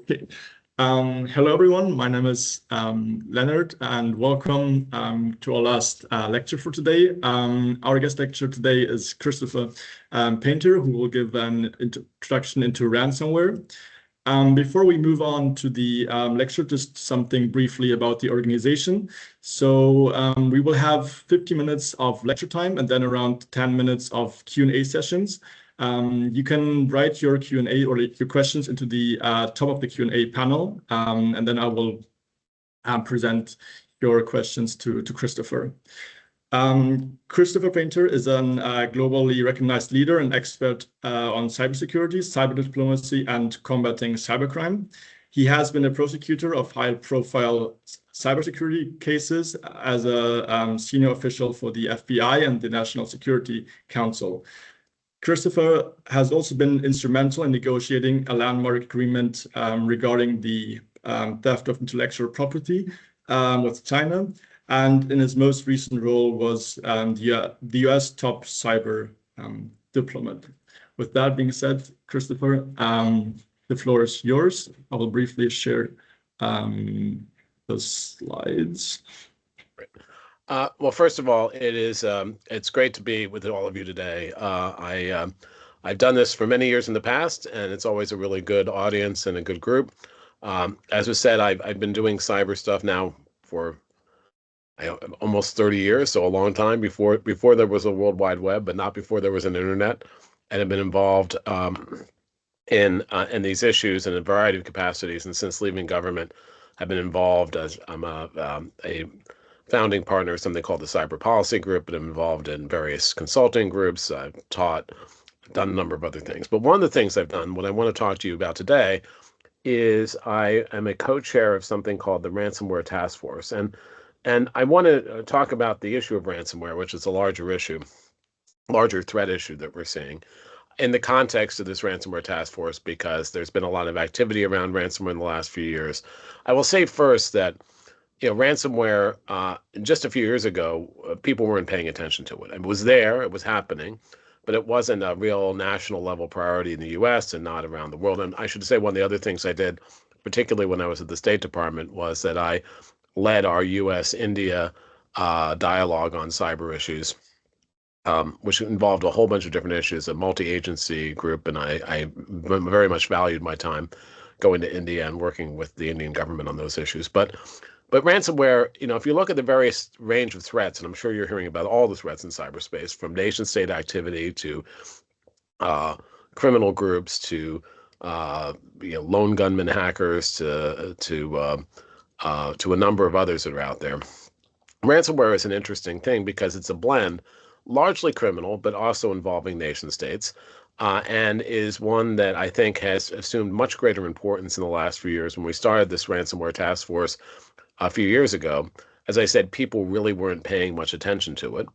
Okay. Hello, everyone. My name is Leonard, and welcome to our last lecture for today. Our guest lecturer today is Christopher Painter, who will give an introduction into ransomware. Before we move on to the lecture, just something briefly about the organization. So we will have 50 minutes of lecture time and then around 10 minutes of Q&A sessions. You can write your Q&A or your questions into the top of the Q&A panel, and then I will present your questions to Christopher. Christopher Painter is a globally recognized leader and expert on cybersecurity, cyber diplomacy, and combating cybercrime. He has been a prosecutor of high-profile cybersecurity cases as a senior official for the FBI and the National Security Council. Christopher has also been instrumental in negotiating a landmark agreement regarding the theft of intellectual property with China, and in his most recent role was the US top cyber diplomat. With that being said, Christopher, the floor is yours. I will briefly share those slides. Well, first of all, it's great to be with all of you today. I've done this for many years in the past, and it's always a really good audience and a good group. As was said, I've been doing cyber stuff now for almost 30 years, so a long time before there was a World Wide Web, but not before there was an internet, and have been involved in these issues in a variety of capacities. And since leaving government, I've been involved as I'm a founding partner of something called the Cyber Policy Group, but I'm involved in various consulting groups. I've taught, done a number of other things. But one of the things I've done, what I want to talk to you about today, is I am a co-chair of something called the Ransomware Task Force. And I want to talk about the issue of ransomware, which is a larger threat issue that we're seeing in the context of this Ransomware Task Force, because there's been a lot of activity around ransomware in the last few years. I will say first that ransomware, just a few years ago, people weren't paying attention to it. It was there, it was happening, but it wasn't a real national level priority in the US and not around the world. And I should say one of the other things I did, particularly when I was at the State Department, was that I led our US-India dialogue on cyber issues, which involved a whole bunch of different issues, a multi-agency group, and I very much valued my time going to India and working with the Indian government on those issues. But ransomware, if you look at the various range of threats, and I'm sure you're hearing about all the threats in cyberspace, from nation-state activity to criminal groups to lone gunman hackers to a number of others that are out there. Ransomware is an interesting thing because it's a blend, largely criminal, but also involving nation states, and is one that I think has assumed much greater importance in the last few years. When we started this Ransomware Task Force a few years ago, as I said, people really weren't paying much attention to it,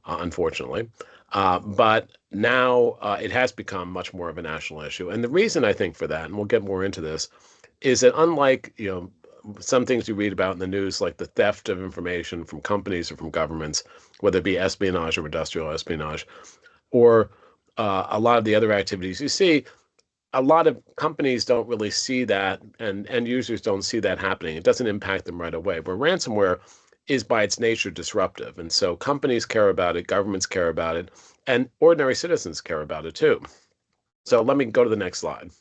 unfortunately. But now it has become much more of a national issue. And the reason I think for that, and we'll get more into this, is that unlike some things you read about in the news, like the theft of information from companies or from governments, whether it be espionage or industrial espionage, or a lot of the other activities you see, a lot of companies don't really see that, and end users don't see that happening. It doesn't impact them right away. Where ransomware is by its nature disruptive. And so companies care about it, governments care about it, and ordinary citizens care about it too. So let me go to the next slide.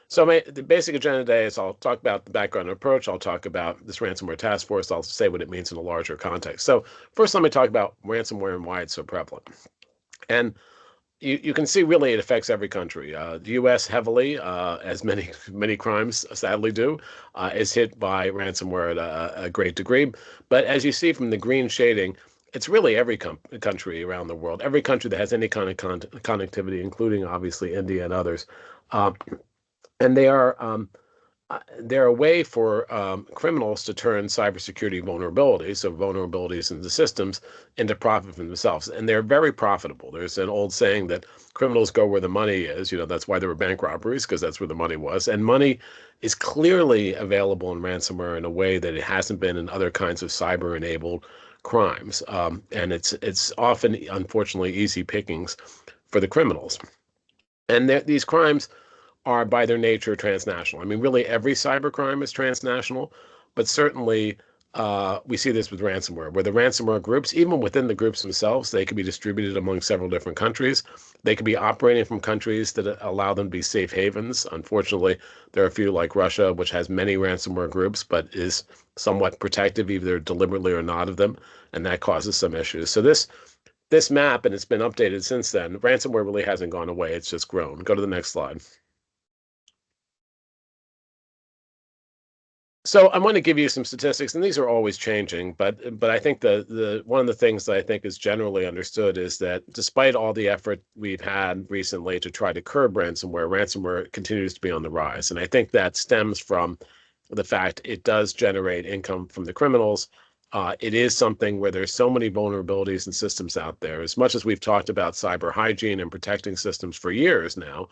So the basic agenda today is I'll talk about the background and approach. I'll talk about this Ransomware Task Force. I'll say what it means in a larger context. So first, let me talk about ransomware and why it's so prevalent. And you can see really it affects every country. The U.S. heavily, as many crimes sadly do, is hit by ransomware at a great degree. But as you see from the green shading, it's really every country around the world, every country that has any kind of connectivity, including obviously India and others. And they're a way for criminals to turn cybersecurity vulnerabilities, so vulnerabilities in the systems, into profit for themselves. And they're very profitable. There's an old saying that criminals go where the money is. That's why there were bank robberies, because that's where the money was. And money is clearly available in ransomware in a way that it hasn't been in other kinds of cyber-enabled crimes. And it's often, unfortunately, easy pickings for the criminals. And these crimes are by their nature transnational. I mean, really every cybercrime is transnational, but certainly we see this with ransomware, where the ransomware groups, even within the groups themselves, they can be distributed among several different countries. They can be operating from countries that allow them to be safe havens. Unfortunately, there are a few like Russia, which has many ransomware groups, but is somewhat protective, either deliberately or not, of them, and that causes some issues. So this map, and it's been updated since then, ransomware really hasn't gone away, it's just grown. Go to the next slide. So I want to give you some statistics, and these are always changing, but I think the one of the things that I think is generally understood is that despite all the effort we've had recently to try to curb ransomware continues to be on the rise. And I think that stems from the fact it does generate income from the criminals. It is something where there's so many vulnerabilities and systems out there. As much as we've talked about cyber hygiene and protecting systems for years now,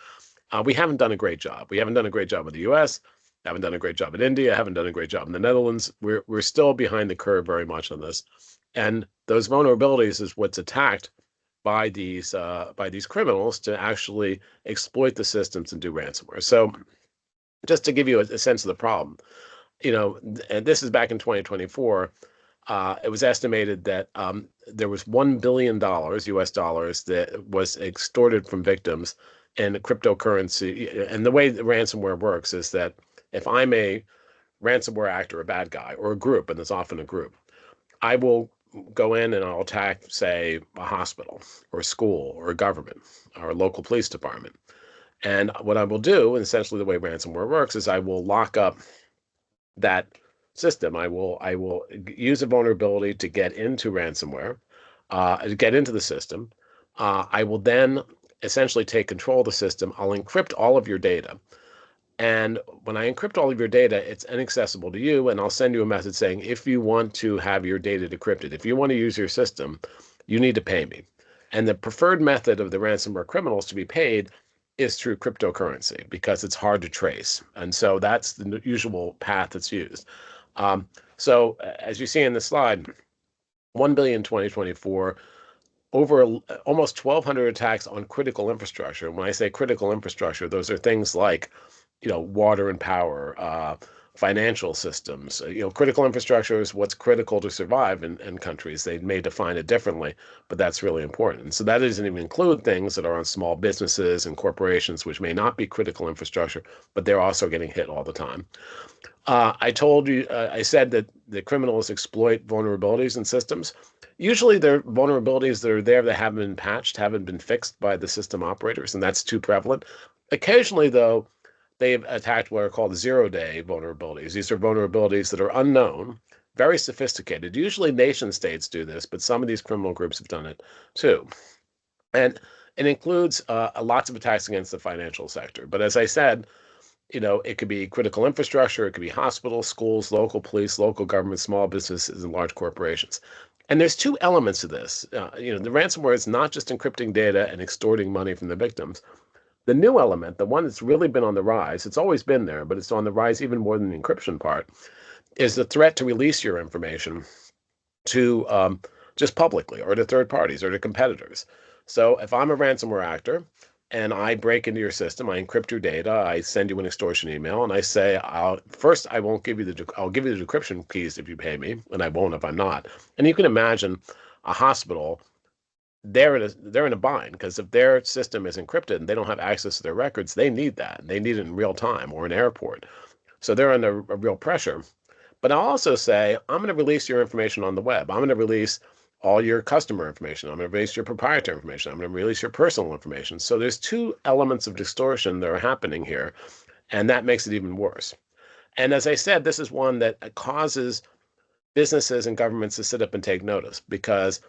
we haven't done a great job. We haven't done a great job in the US, haven't done a great job in India, haven't done a great job in the Netherlands. We're still behind the curve very much on this. And those vulnerabilities is what's attacked by these criminals to actually exploit the systems and do ransomware. So just to give you a sense of the problem, and this is back in 2024, it was estimated that there was $1 billion US dollars that was extorted from victims in cryptocurrency. And the way the ransomware works is that if I'm a ransomware actor, a bad guy, or a group, and there's often a group, I will go in and I'll attack, say, a hospital or a school or a government or a local police department. And what I will do, and essentially the way ransomware works, is I will lock up that system. I will use a vulnerability to get into ransomware, get into the system. I will then essentially take control of the system. I'll encrypt all of your data. And when I encrypt all of your data, it's inaccessible to you. And I'll send you a message saying, if you want to have your data decrypted, if you want to use your system, you need to pay me. And the preferred method of the ransomware criminals to be paid is through cryptocurrency because it's hard to trace. And so that's the usual path that's used. So as you see in the slide, 1 billion 2024, over almost 1,200 attacks on critical infrastructure. When I say critical infrastructure, those are things like, water and power, financial systems. Critical infrastructure is what's critical to survive in countries. They may define it differently, but that's really important. And so that doesn't even include things that are on small businesses and corporations, which may not be critical infrastructure, but they're also getting hit all the time. I said that the criminals exploit vulnerabilities in systems. Usually they're vulnerabilities that are there that haven't been patched, haven't been fixed by the system operators, and that's too prevalent. Occasionally, though, they've attacked what are called zero-day vulnerabilities. These are vulnerabilities that are unknown, very sophisticated. Usually nation states do this, but some of these criminal groups have done it too. And it includes lots of attacks against the financial sector. But as I said, it could be critical infrastructure, it could be hospitals, schools, local police, local government, small businesses, and large corporations. And there's two elements to this. The ransomware is not just encrypting data and extorting money from the victims. The new element, the one that's really been on the rise, it's always been there, but it's on the rise even more than the encryption part, is the threat to release your information to just publicly or to third parties or to competitors. So if I'm a ransomware actor and I break into your system, I encrypt your data, I send you an extortion email, and I say, I'll give you the decryption keys if you pay me, and I won't if I'm not. And you can imagine a hospital, they're in a bind because if their system is encrypted and they don't have access to their records, they need that. They need it in real time, or an airport. So they're under a real pressure. But I'll also say, I'm going to release your information on the web. I'm going to release all your customer information. I'm going to release your proprietary information. I'm going to release your personal information. So there's two elements of distortion that are happening here, and that makes it even worse. And as I said, this is one that causes businesses and governments to sit up and take notice, because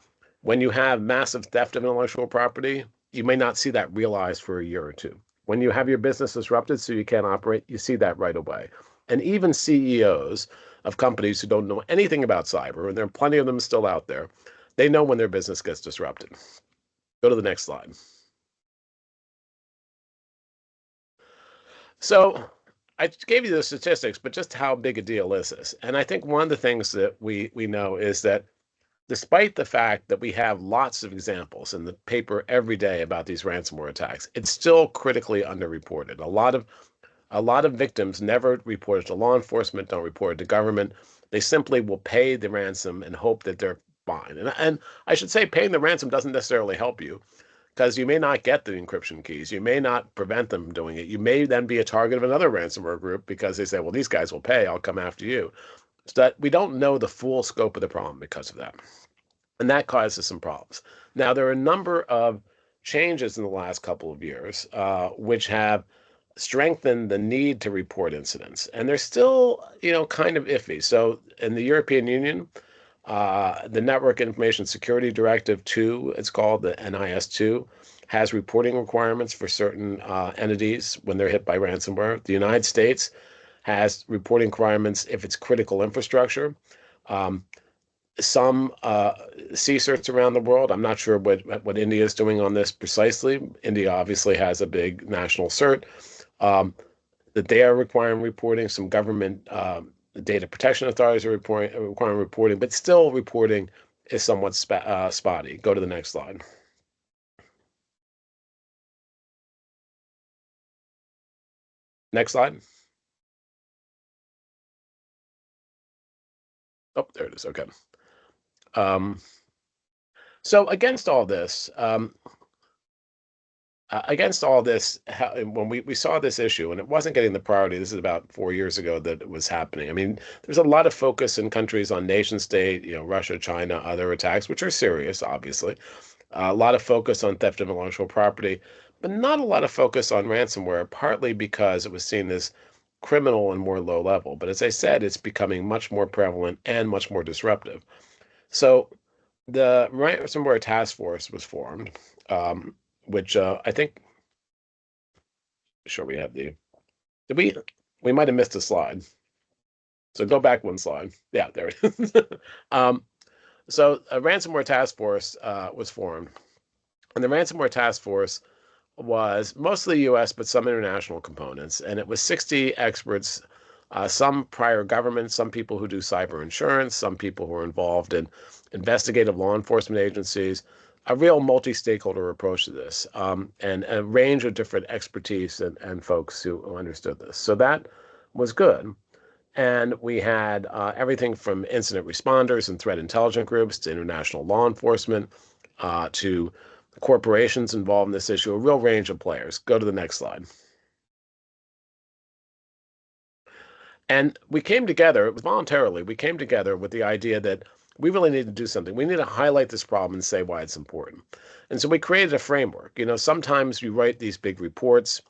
when you have massive theft of intellectual property, you may not see that realized for a year or two. When you have your business disrupted so you can't operate, you see that right away. And even CEOs of companies who don't know anything about cyber, and there are plenty of them still out there, they know when their business gets disrupted. Go to the next slide. So I gave you the statistics, but just how big a deal is this? And I think one of the things that we know is that despite the fact that we have lots of examples in the paper every day about these ransomware attacks, it's still critically underreported. A lot of victims never report it to law enforcement, don't report it to government. They simply will pay the ransom and hope that they're fine. And I should say paying the ransom doesn't necessarily help you, because you may not get the encryption keys. You may not prevent them from doing it. You may then be a target of another ransomware group because they say, well, these guys will pay, I'll come after you. So that we don't know the full scope of the problem because of that. And that causes some problems. Now, there are a number of changes in the last couple of years which have strengthened the need to report incidents. And they're still, kind of iffy. So in the European Union, the Network Information Security Directive 2, it's called the NIS2, has reporting requirements for certain entities when they're hit by ransomware. The United States has reporting requirements if it's critical infrastructure. Some CSIRTs around the world, I'm not sure what India is doing on this precisely. India obviously has a big national CERT that they are requiring reporting. Some government data protection authorities are requiring reporting, but still reporting is somewhat spotty. Go to the next slide. Next slide. Oh, there it is. Okay. So against all this, when we saw this issue, and it wasn't getting the priority, this is about 4 years ago that it was happening. I mean, there's a lot of focus in countries on nation state, Russia, China, other attacks, which are serious, obviously. A lot of focus on theft of intellectual property, but not a lot of focus on ransomware, partly because it was seen as criminal and more low level. But as I said, it's becoming much more prevalent and much more disruptive. So the ransomware task force was formed, which I think, sure we have we might have missed a slide. So go back one slide. Yeah, there it is. So a ransomware task force was formed. And the ransomware task force was mostly US, but some international components. And it was 60 experts, some prior governments, some people who do cyber insurance, some people who are involved in investigative law enforcement agencies, a real multi-stakeholder approach to this, and a range of different expertise and folks who understood this. So that was good. And we had everything from incident responders and threat intelligence groups to international law enforcement to corporations involved in this issue, a real range of players. Go to the next slide. And we came together, it was voluntarily, we came together with the idea that we really need to do something. We need to highlight this problem and say why it's important. And so we created a framework. Sometimes you write these big reports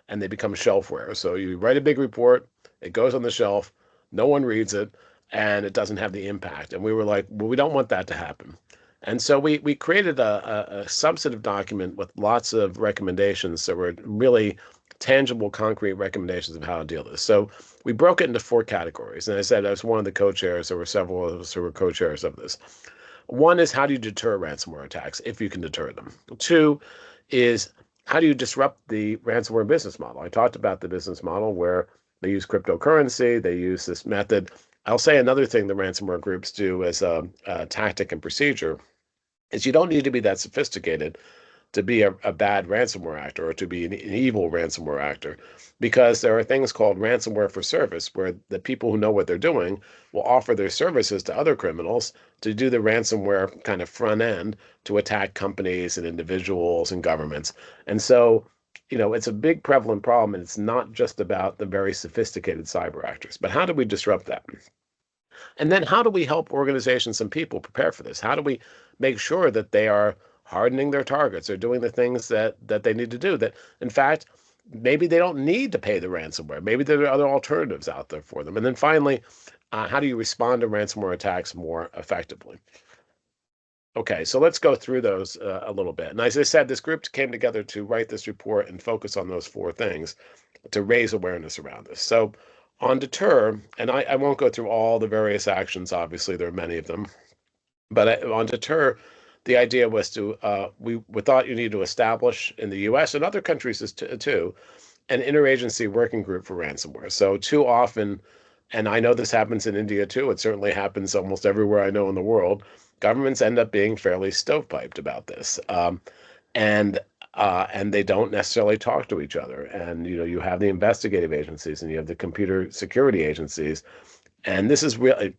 and they become shelfware. So you write a big report, it goes on the shelf, no one reads it, and it doesn't have the impact. And we were like, well, we don't want that to happen. And so we created a substantive document with lots of recommendations that were really tangible, concrete recommendations of how to deal with this. So we broke it into 4 categories. And I said I was one of the co-chairs. There were several of us who were co-chairs of this. One is, how do you deter ransomware attacks if you can deter them? 2 is, how do you disrupt the ransomware business model? I talked about the business model where they use cryptocurrency, they use this method. I'll say another thing the ransomware groups do as a tactic and procedure is, you don't need to be that sophisticated to be a bad ransomware actor or to be an evil ransomware actor, because there are things called ransomware for service, where the people who know what they're doing will offer their services to other criminals to do the ransomware kind of front end to attack companies and individuals and governments. And so, it's a big prevalent problem, and it's not just about the very sophisticated cyber actors. But how do we disrupt that? And then how do we help organizations and people prepare for this? How do we make sure that they are hardening their targets or doing the things that they need to do? That, in fact, maybe they don't need to pay the ransomware. Maybe there are other alternatives out there for them. And then finally, how do you respond to ransomware attacks more effectively? Okay, so let's go through those a little bit. And as I said, this group came together to write this report and focus on those 4 things to raise awareness around this. So on deter, and I won't go through all the various actions, obviously there are many of them, but on deter, the idea was to, we thought you need to establish in the US and other countries too, an interagency working group for ransomware. So too often, and I know this happens in India too, it certainly happens almost everywhere I know in the world, governments end up being fairly stovepiped about this. And they don't necessarily talk to each other. And you have the investigative agencies and you have the computer security agencies, and this is really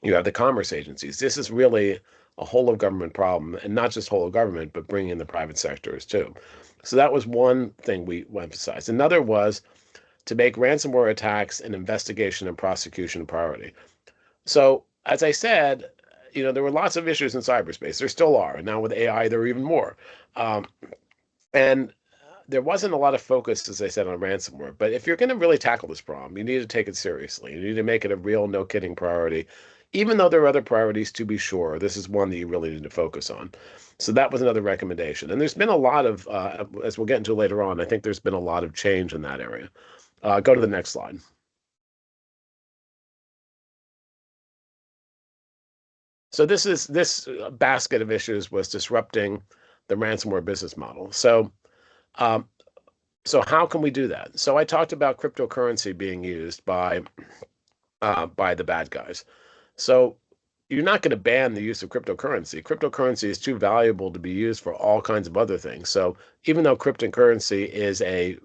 you have the commerce agencies. This is really a whole of government problem, and not just whole of government, but bringing in the private sectors too. So that was one thing we emphasized. Another was to make ransomware attacks an investigation and prosecution priority. So as I said, there were lots of issues in cyberspace. There still are. And now with AI, there are even more. Um, and there wasn't a lot of focus, as I said, on ransomware. But if you're going to really tackle this problem, you need to take it seriously. You need to make it a real, no kidding priority. Even though there are other priorities, to be sure, this is one that you really need to focus on. So that was another recommendation. And there's been a lot of, as we'll get into later on, I think there's been a lot of change in that area. Go to the next slide. So this basket of issues was disrupting the ransomware business model. So how can we do that? So I talked about cryptocurrency being used by the bad guys. So you're not going to ban the use of cryptocurrency. Cryptocurrency is too valuable to be used for all kinds of other things. So even though cryptocurrency is a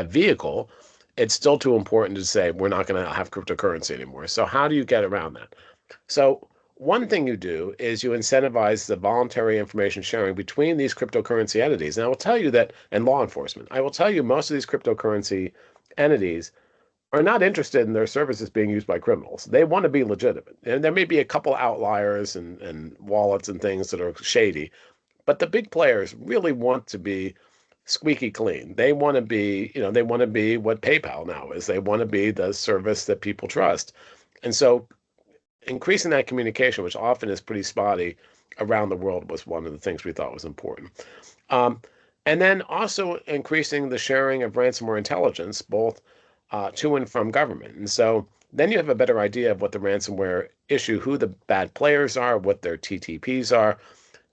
vehicle, it's still too important to say we're not going to have cryptocurrency anymore. So how do you get around that? So one thing you do is you incentivize the voluntary information sharing between these cryptocurrency entities. And I will tell you that, and law enforcement, I will tell you most of these cryptocurrency entities are not interested in their services being used by criminals. They want to be legitimate. And there may be a couple outliers and wallets and things that are shady, but the big players really want to be squeaky clean. They want to be, they want to be what PayPal now is. They want to be the service that people trust. And so increasing that communication, which often is pretty spotty around the world, was one of the things we thought was important. And then also increasing the sharing of ransomware intelligence, both to and from government. And so then you have a better idea of what the ransomware issue, who the bad players are, what their TTPs are.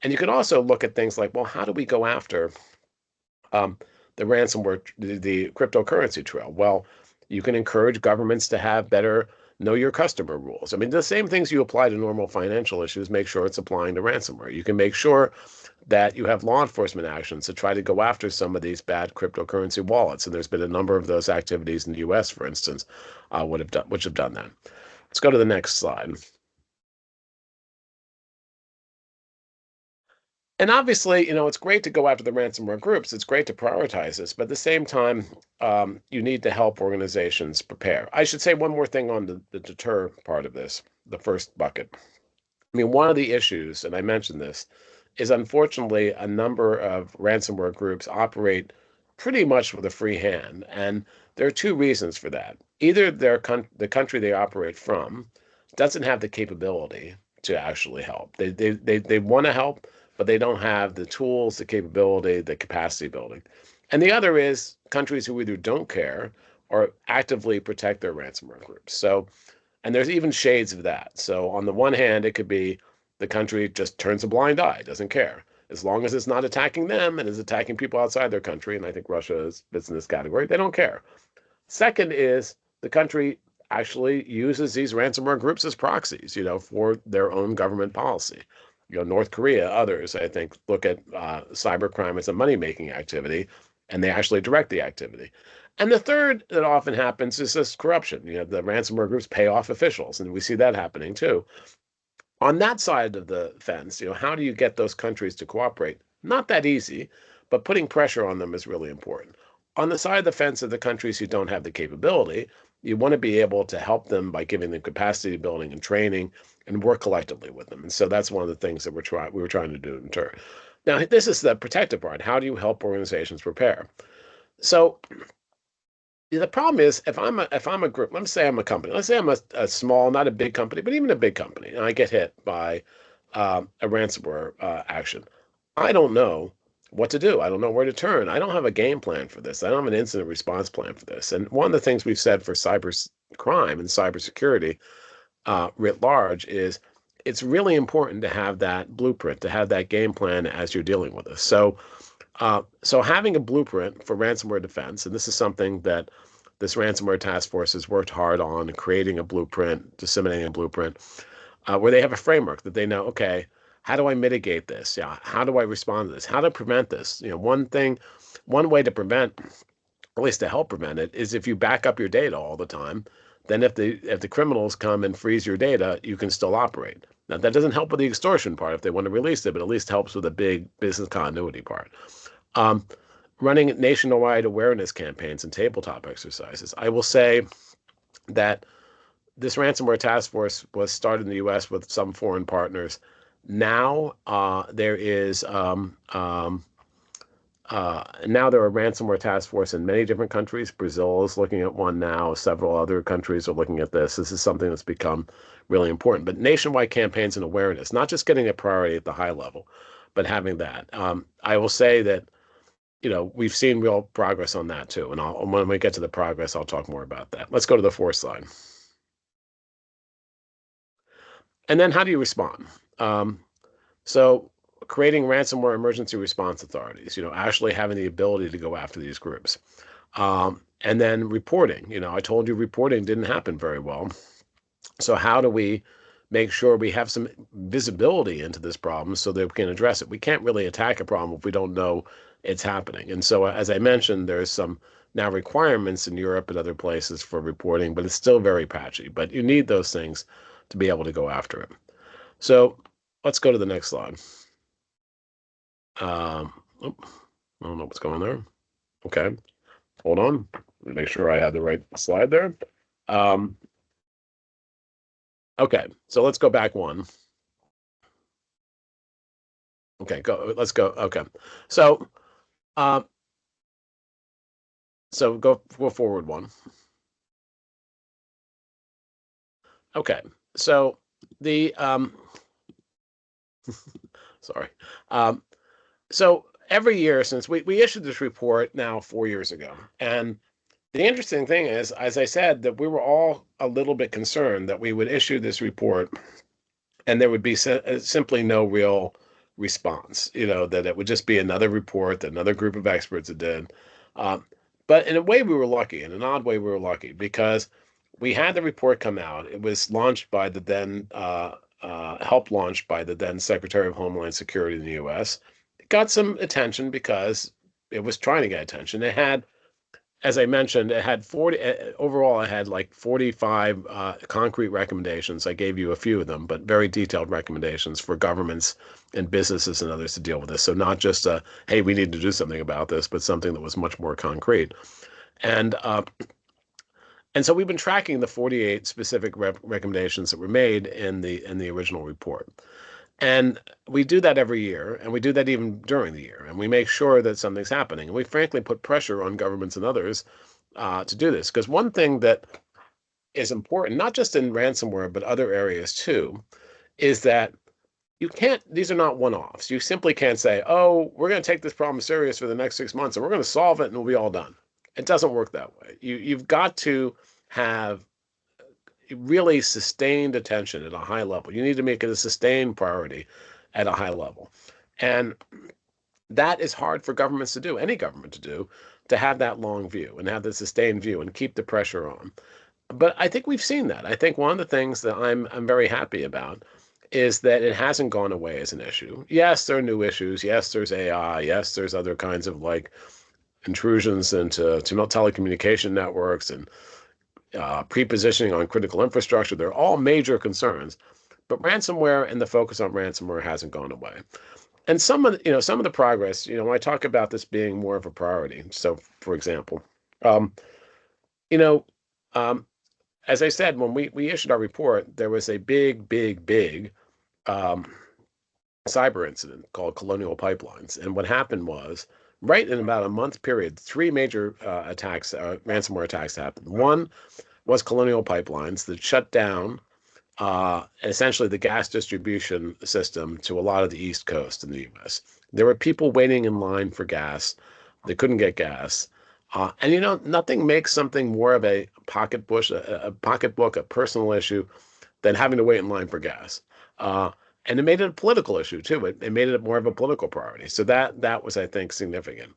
And you can also look at things like, well, how do we go after the ransomware, the cryptocurrency trail? Well, you can encourage governments to have better know your customer rules. I mean, the same things you apply to normal financial issues, make sure it's applying to ransomware. You can make sure that you have law enforcement actions to try to go after some of these bad cryptocurrency wallets. And there's been a number of those activities in the US, for instance, which have done that. Let's go to the next slide. And obviously, it's great to go after the ransomware groups. It's great to prioritize this, but at the same time, you need to help organizations prepare. I should say one more thing on the deter part of this, the first bucket. I mean, one of the issues, and I mentioned this, is unfortunately a number of ransomware groups operate pretty much with a free hand. And there are two reasons for that. Either the country they operate from doesn't have the capability to actually help. They want to help, but they don't have the tools, the capability, the capacity building. And the other is countries who either don't care or actively protect their ransomware groups. So, and there's even shades of that. So on the one hand, it could be the country just turns a blind eye, doesn't care. As long as it's not attacking them and is attacking people outside their country, and I think Russia fits in this category, they don't care. Second is the country actually uses these ransomware groups as proxies, for their own government policy. North Korea, others, I think, look at cybercrime as a money-making activity, and they actually direct the activity. And the third that often happens is this corruption. The ransomware groups pay off officials, and we see that happening too. On that side of the fence, how do you get those countries to cooperate? Not that easy, but putting pressure on them is really important. On the side of the fence of the countries who don't have the capability, you want to be able to help them by giving them capacity building and training and work collectively with them. And so that's one of the things that we were trying to do in turn. Now, this is the protective part. How do you help organizations prepare? So the problem is if I'm a group, let's say I'm a company, let's say I'm a small, not a big company, but even a big company, and I get hit by a ransomware action. I don't know what to do. I don't know where to turn. I don't have a game plan for this. I don't have an incident response plan for this. And one of the things we've said for cyber crime and cybersecurity writ large is it's really important to have that blueprint, to have that game plan as you're dealing with this. So having a blueprint for ransomware defense, and this is something that this ransomware task force has worked hard on, creating a blueprint, disseminating a blueprint, where they have a framework that they know, okay, how do I mitigate this? Yeah, how do I respond to this? How to prevent this? One way to prevent, at least to help prevent it, is if you back up your data all the time. Then if the criminals come and freeze your data, you can still operate. Now that doesn't help with the extortion part if they want to release it, but at least helps with the big business continuity part. Um, Running nationwide awareness campaigns and tabletop exercises. I will say that this ransomware task force was started in the U.S. with some foreign partners. Now there are ransomware task force in many different countries. Brazil is looking at one now. Several other countries are looking at this. This is something that's become really important. But nationwide campaigns and awareness, not just getting a priority at the high level, but having that. I will say that we've seen real progress on that too. And when we get to the progress, I'll talk more about that. Let's go to the fourth slide. And then how do you respond? So creating ransomware emergency response authorities, actually having the ability to go after these groups. And then reporting, I told you reporting didn't happen very well. So how do we make sure we have some visibility into this problem so that we can address it? We can't really attack a problem if we don't know it's happening. And so, as I mentioned, there's some now requirements in Europe and other places for reporting, but it's still very patchy. But you need those things to be able to go after it. So let's go to the next slide. I don't know what's going there. Okay, hold on. Make sure I had the right slide there. Okay, so let's go back one. Okay, let's go. Okay, so go forward one. Okay, so the sorry. So every year since we issued this report now 4 years ago, and the interesting thing is, as I said, that we were all a little bit concerned that we would issue this report and there would be simply no real response, that it would just be another report that another group of experts had did. But in a way, we were lucky. In an odd way, we were lucky because we had the report come out. It was launched by the then, helped launched by the then Secretary of Homeland Security in the U.S. It got some attention because it was trying to get attention. It had, as I mentioned, it had 40, overall, it had like 45 concrete recommendations. I gave you a few of them, but very detailed recommendations for governments and businesses and others to deal with this. So not just hey, we need to do something about this, but something that was much more concrete. And so we've been tracking the 48 specific recommendations that were made in the original report. And we do that every year, and we do that even during the year, and we make sure that something's happening. And we frankly put pressure on governments and others to do this. Because one thing that is important, not just in ransomware, but other areas too, is that these are not one-offs. You simply can't say, oh, we're going to take this problem serious for the next 6 months, and we're going to solve it, and we'll be all done. It doesn't work that way. You've got to have really sustained attention at a high level. You need to make it a sustained priority at a high level. And that is hard for governments to do, any government to do, to have that long view and have the sustained view and keep the pressure on. But I think we've seen that. I think one of the things that I'm very happy about is that it hasn't gone away as an issue. Yes, there are new issues. Yes, there's AI. Yes, there's other kinds of like intrusions into telecommunication networks and pre-positioning on critical infrastructure. They're all major concerns, but ransomware and the focus on ransomware hasn't gone away. And some of the progress, when I talk about this being more of a priority. So, for example, as I said, when we issued our report, there was a big cyber incident called Colonial Pipelines. And what happened was, right in about a month period, 3 major ransomware attacks happened. One was Colonial Pipelines that shut down essentially the gas distribution system to a lot of the East Coast in the U.S. There were people waiting in line for gas. They couldn't get gas. And nothing makes something more of a pocketbook, a personal issue, than having to wait in line for gas. And it made it a political issue too. It made it more of a political priority. So that was, I think, significant.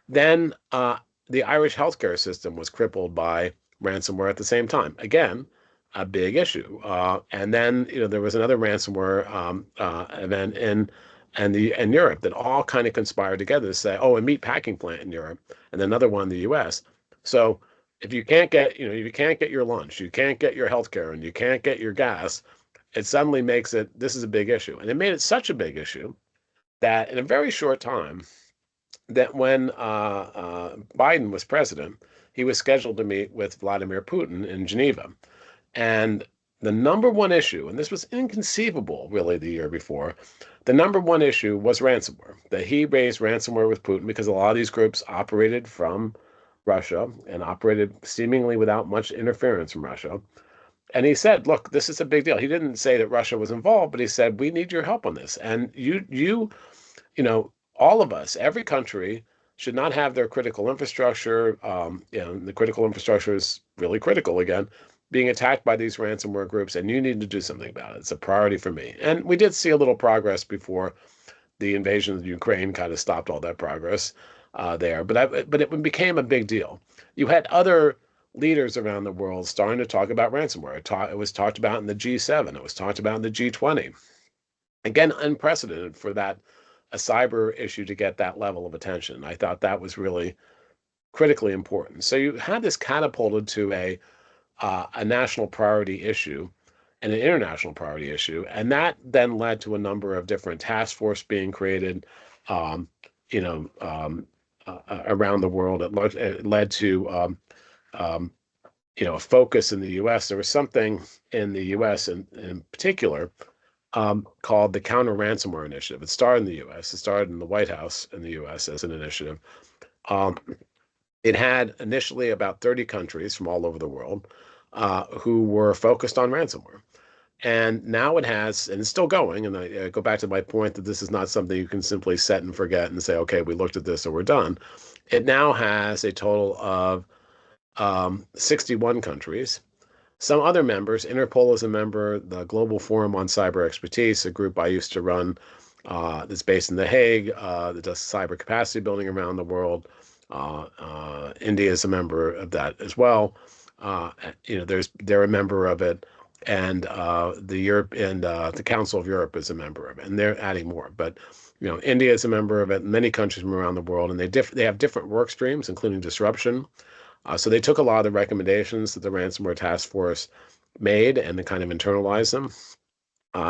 Then the Irish healthcare system was crippled by ransomware at the same time. Again, a big issue. And then there was another ransomware event in Europe that all kind of conspired together to say, oh, a meat packing plant in Europe, and then another one in the U.S. So if you can't get you can't get your lunch, you can't get your healthcare, and you can't get your gas, it suddenly makes this is a big issue, and it made it such a big issue that in a very short time, that when Biden was president, he was scheduled to meet with Vladimir Putin in Geneva. And the number one issue, and this was inconceivable really the year before, the number one issue was ransomware, that he raised ransomware with Putin because a lot of these groups operated from Russia and operated seemingly without much interference from Russia. And he said, look, this is a big deal. He didn't say that Russia was involved, but he said, we need your help on this. And all of us, every country should not have their critical infrastructure, the critical infrastructure is really critical again, being attacked by these ransomware groups, and you need to do something about it. It's a priority for me. And we did see a little progress before the invasion of Ukraine kind of stopped all that progress there. But it became a big deal. You had other leaders around the world starting to talk about ransomware. It was talked about in the G7. It was talked about in the G20. Again, unprecedented for a cyber issue to get that level of attention. I thought that was really critically important. So you had this catapulted to a national priority issue and an international priority issue, and that then led to a number of different task force being created, around the world. It led to a focus in the U.S. There was something in the U.S. in particular called the Counter Ransomware Initiative. It started in the U.S. It started in the White House in the U.S. as an initiative. It had initially about 30 countries from all over the world who were focused on ransomware. And now it has, and it's still going, and I go back to my point that this is not something you can simply set and forget and say, okay, we looked at this or we're done. It now has a total of 61 countries. Some other members, Interpol is a member, the Global Forum on Cyber Expertise, a group I used to run that's based in The Hague, that does cyber capacity building around the world. India is a member of that as well. They're a member of it, and the Council of Europe is a member of it, and they're adding more. But India is a member of it, many countries from around the world, and they have different work streams, including disruption. So they took a lot of the recommendations that the ransomware task force made and they kind of internalized them,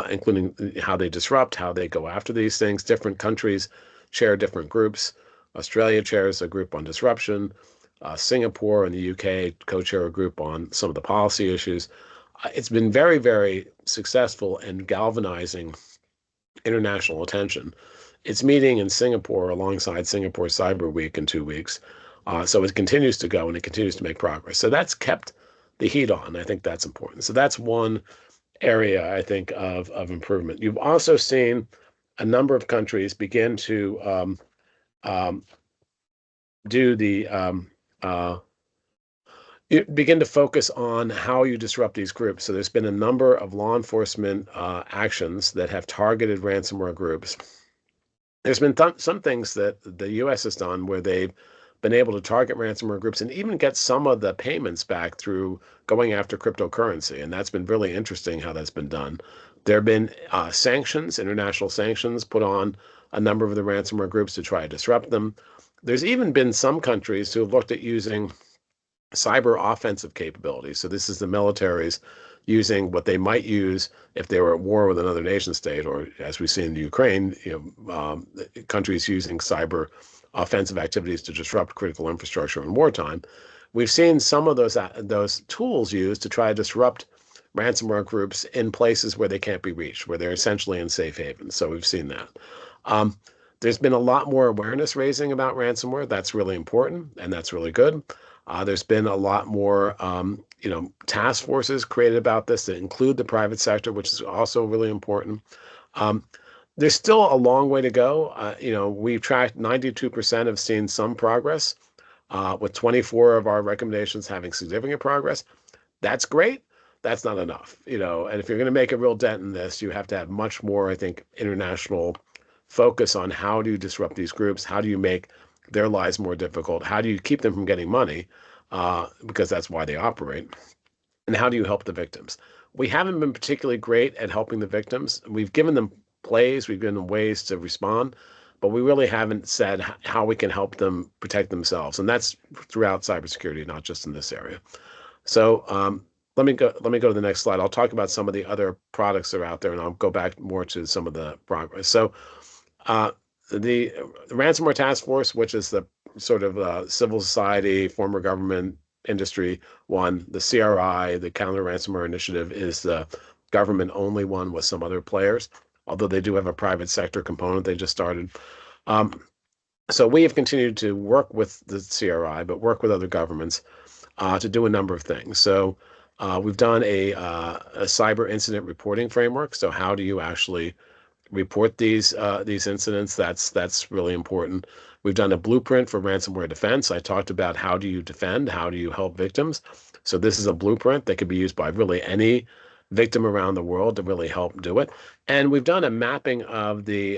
including how they disrupt, how they go after these things. Different countries chair different groups. Australia chairs a group on disruption. Singapore and the UK co-chair a group on some of the policy issues. It's been very, very successful in galvanizing international attention. It's meeting in Singapore alongside Singapore Cyber Week in 2 weeks. So it continues to go and it continues to make progress. So that's kept the heat on. I think that's important. So that's one area, I think, of improvement. You've also seen a number of countries begin to begin to focus on how you disrupt these groups. So there's been a number of law enforcement actions that have targeted ransomware groups. There's been some things that the U.S. has done where they've been able to target ransomware groups and even get some of the payments back through going after cryptocurrency. And that's been really interesting how that's been done. There have been sanctions, international sanctions put on a number of the ransomware groups to try to disrupt them. There's even been some countries who have looked at using cyber offensive capabilities. So this is the militaries using what they might use if they were at war with another nation state, or as we see in the Ukraine, countries using cyber offensive activities to disrupt critical infrastructure in wartime. We've seen some of those tools used to try to disrupt ransomware groups in places where they can't be reached, where they're essentially in safe havens. So we've seen that. There's been a lot more awareness raising about ransomware. That's really important, and that's really good. There's been a lot more, task forces created about this that include the private sector, which is also really important. There's still a long way to go. We've tracked 92% have seen some progress, with 24 of our recommendations having significant progress. That's great. That's not enough, and if you're going to make a real dent in this, you have to have much more, I think, international focus on how do you disrupt these groups? How do you make their lives more difficult? How do you keep them from getting money? Because that's why they operate. and how do you help the victims? We haven't been particularly great at helping the victims. We've given them plays, we've given them ways to respond, but we really haven't said how we can help them protect themselves. And that's throughout cybersecurity, not just in this area. So let me go to the next slide. I'll talk about some of the other products that are out there, and I'll go back more to some of the progress. So the Ransomware Task Force, which is the sort of civil society, former government, industry one. The CRI, the Counter Ransomware Initiative, is the government-only one with some other players, although they do have a private sector component they just started. So we have continued to work with the CRI, but work with other governments to do a number of things. So we've done a cyber incident reporting framework. So how do you actually report these incidents? That's really important. We've done a blueprint for ransomware defense. I talked about how do you defend, how do you help victims. So this is a blueprint that could be used by really any victim around the world to really help do it. And we've done a mapping of the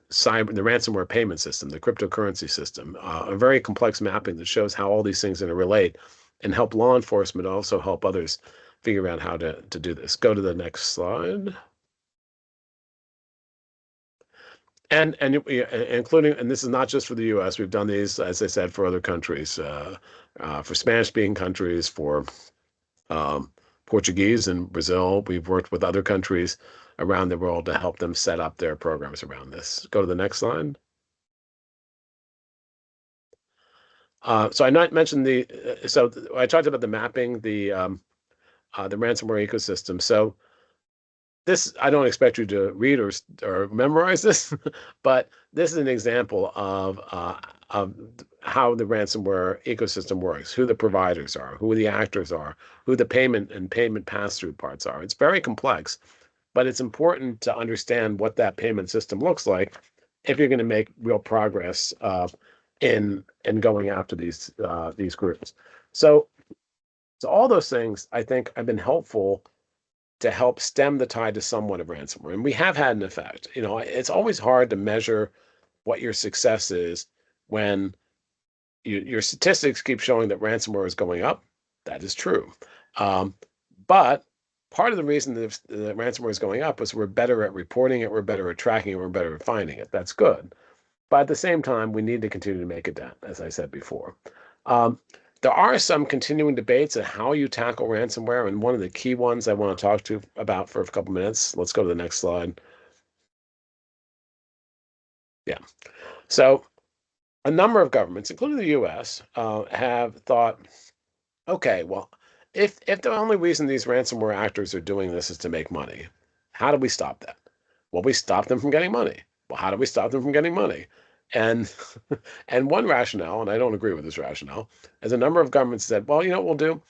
ransomware payment system, the cryptocurrency system, a very complex mapping that shows how all these things interrelate and help law enforcement, also help others figure out how to do this. Go to the next slide. And including, and this is not just for the U.S. We've done these, as I said, for other countries, for Spanish-speaking countries, for Portuguese in Brazil. We've worked with other countries around the world to help them set up their programs around this. Go to the next slide. So I not mentioned so I talked about the mapping, the ransomware ecosystem. So this, I don't expect you to read or memorize this, but this is an example of how the ransomware ecosystem works, who the providers are, who the actors are, who the payment and payment pass-through parts are. It's very complex, but it's important to understand what that payment system looks like if you're going to make real progress in going after these groups. So all those things, I think, have been helpful to help stem the tide to somewhat of ransomware. And we have had an effect. You know, it's always hard to measure what your success is when your statistics keep showing that ransomware is going up. That is true. But part of the reason that ransomware is going up is we're better at reporting it, we're better at tracking it, we're better at finding it. That's good. But at the same time, we need to continue to make it down, as I said before. There are some continuing debates on how you tackle ransomware, and one of the key ones I want to talk to about for a couple minutes. Let's go to the next slide. Yeah. So a number of governments, including the US, have thought, okay, well, if the only reason these ransomware actors are doing this is to make money, how do we stop that? Well, we stop them from getting money. Well, how do we stop them from getting money? And one rationale, and I don't agree with this rationale, is a number of governments said, well, you know what we'll do?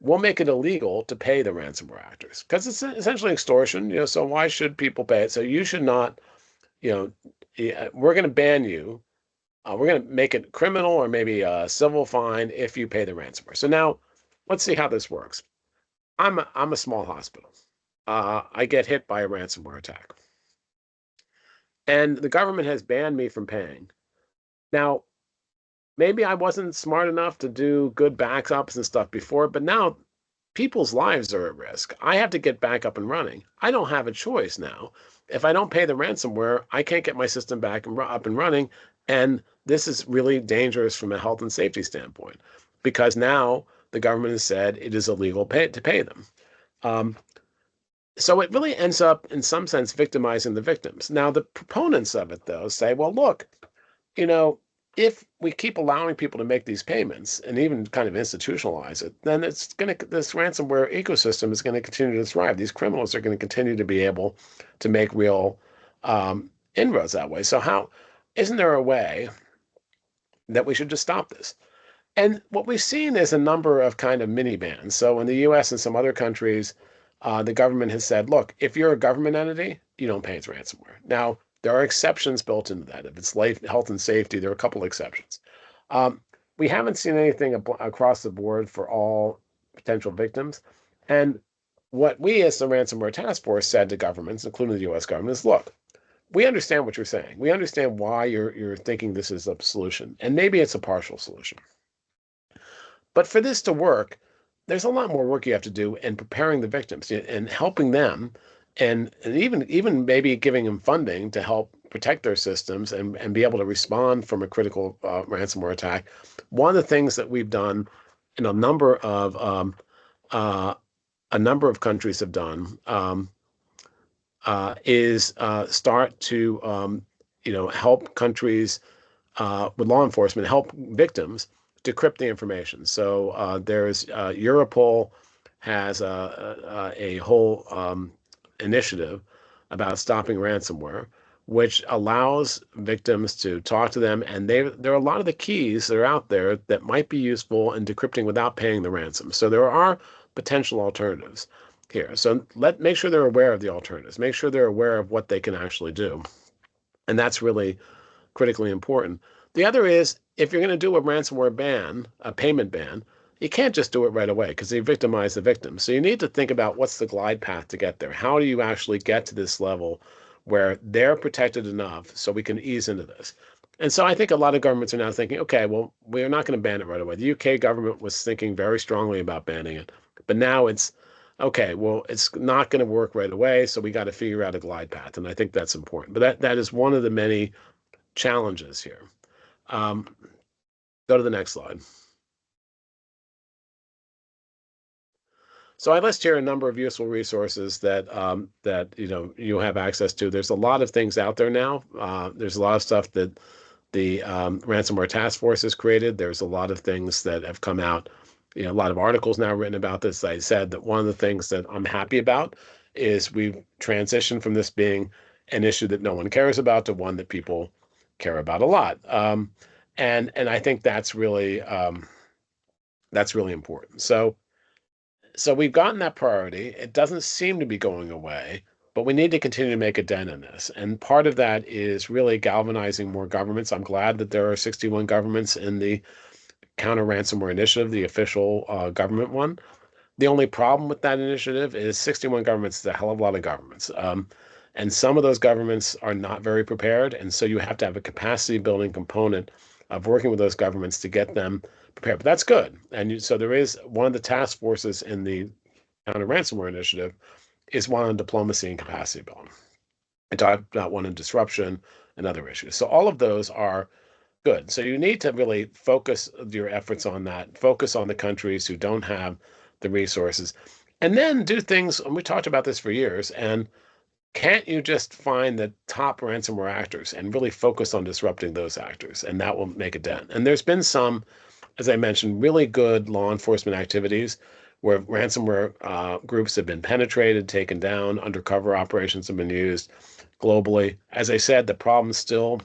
We'll make it illegal to pay the ransomware actors because it's essentially extortion, you know, so why should people pay it? So you should not, you know, we're going to ban you. We're going to make it criminal or maybe a civil fine if you pay the ransomware. So now let's see how this works. I'm a small hospital. I get hit by a ransomware attack. And the government has banned me from paying. Now, maybe I wasn't smart enough to do good backups and stuff before, but now people's lives are at risk. I have to get back up and running. I don't have a choice now. If I don't pay the ransomware, I can't get my system back and up and running. And this is really dangerous from a health and safety standpoint, because now the government has said it is illegal to pay them. So it really ends up, in some sense, victimizing the victims. Now, the proponents of it, though, say, well, look, you know, if we keep allowing people to make these payments and even kind of institutionalize it, then this ransomware ecosystem is going to continue to thrive. These criminals are going to continue to be able to make real inroads that way. So isn't there a way that we should just stop this? And what we've seen is a number of kind of mini bans. So in the US and some other countries, the government has said, look, if you're a government entity, you don't pay its ransomware. Now, there are exceptions built into that. If it's health and safety, there are a couple of exceptions. We haven't seen anything across the board for all potential victims. And what we as the Ransomware Task Force said to governments, including the US government, is, look, we understand what you're saying. We understand why you're thinking this is a solution. And maybe it's a partial solution. But for this to work, there's a lot more work you have to do in preparing the victims and helping them, and even maybe giving them funding to help protect their systems and be able to respond from a critical ransomware attack. One of the things that we've done in uh, a number of countries have done is start to help countries with law enforcement, help victims decrypt the information. So there's Europol has a whole initiative about stopping ransomware, which allows victims to talk to them, and there are a lot of the keys that are out there that might be useful in decrypting without paying the ransom. So there are potential alternatives here. So make sure they're aware of the alternatives. Make sure they're aware of what they can actually do, and that's really critically important. The other is if you're going to do a ransomware ban, a payment ban, you can't just do it right away because you victimize the victim. So you need to think about what's the glide path to get there. How do you actually get to this level where they're protected enough so we can ease into this? And so I think a lot of governments are now thinking, okay, well, we're not going to ban it right away. The UK government was thinking very strongly about banning it, but now it's okay, well, it's not going to work right away, so we got to figure out a glide path. And I think that's important. But that is one of the many challenges here. Um, Go to the next slide. So I list here a number of useful resources that you have access to. There's a lot of things out there now. There's a lot of stuff that the ransomware task force has created. There's a lot of things that have come out. A lot of articles now written about this. I said that one of the things that I'm happy about is we've transitioned from this being an issue that no one cares about to one that people care about a lot. And I think that's really important. So we've gotten that priority. It doesn't seem to be going away, but we need to continue to make a dent in this. And part of that is really galvanizing more governments. I'm glad that there are 61 governments in the Counter Ransomware Initiative, the official government one. The only problem with that initiative is 61 governments is a hell of a lot of governments. And some of those governments are not very prepared. And so you have to have a capacity building component of working with those governments to get them prepared. But that's good. And so there is one of the task forces in the Counter Ransomware Initiative is one on diplomacy and capacity building. I talked about one on disruption and other issues. So all of those are good. So you need to really focus your efforts on that, focus on the countries who don't have the resources, and then do things. And we talked about this for years. And can't you just find the top ransomware actors and really focus on disrupting those actors? And that will make a dent. And there's been some, as I mentioned, really good law enforcement activities where ransomware groups have been penetrated, taken down, undercover operations have been used globally. As I said, the problem still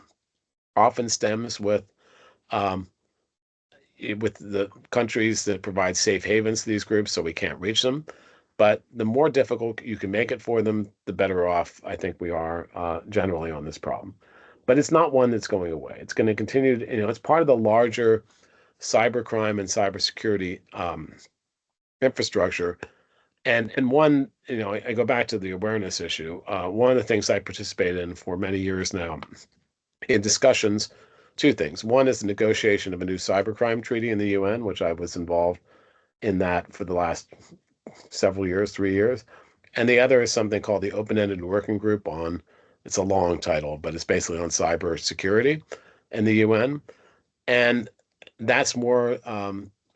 often stems um, with the countries that provide safe havens to these groups, so we can't reach them. But the more difficult you can make it for them, the better off I think we are generally on this problem. But it's not one that's going away. It's going to continue. It's part of the larger cybercrime and cybersecurity infrastructure. And one, I go back to the awareness issue. One of the things I participate in for many years now in discussions, two things. One is the negotiation of a new cybercrime treaty in the UN, which I was involved in that for the last several years, 3 years. And the other is something called the Open-Ended Working Group on, it's a long title, but it's basically on cyber security in the UN. And that's more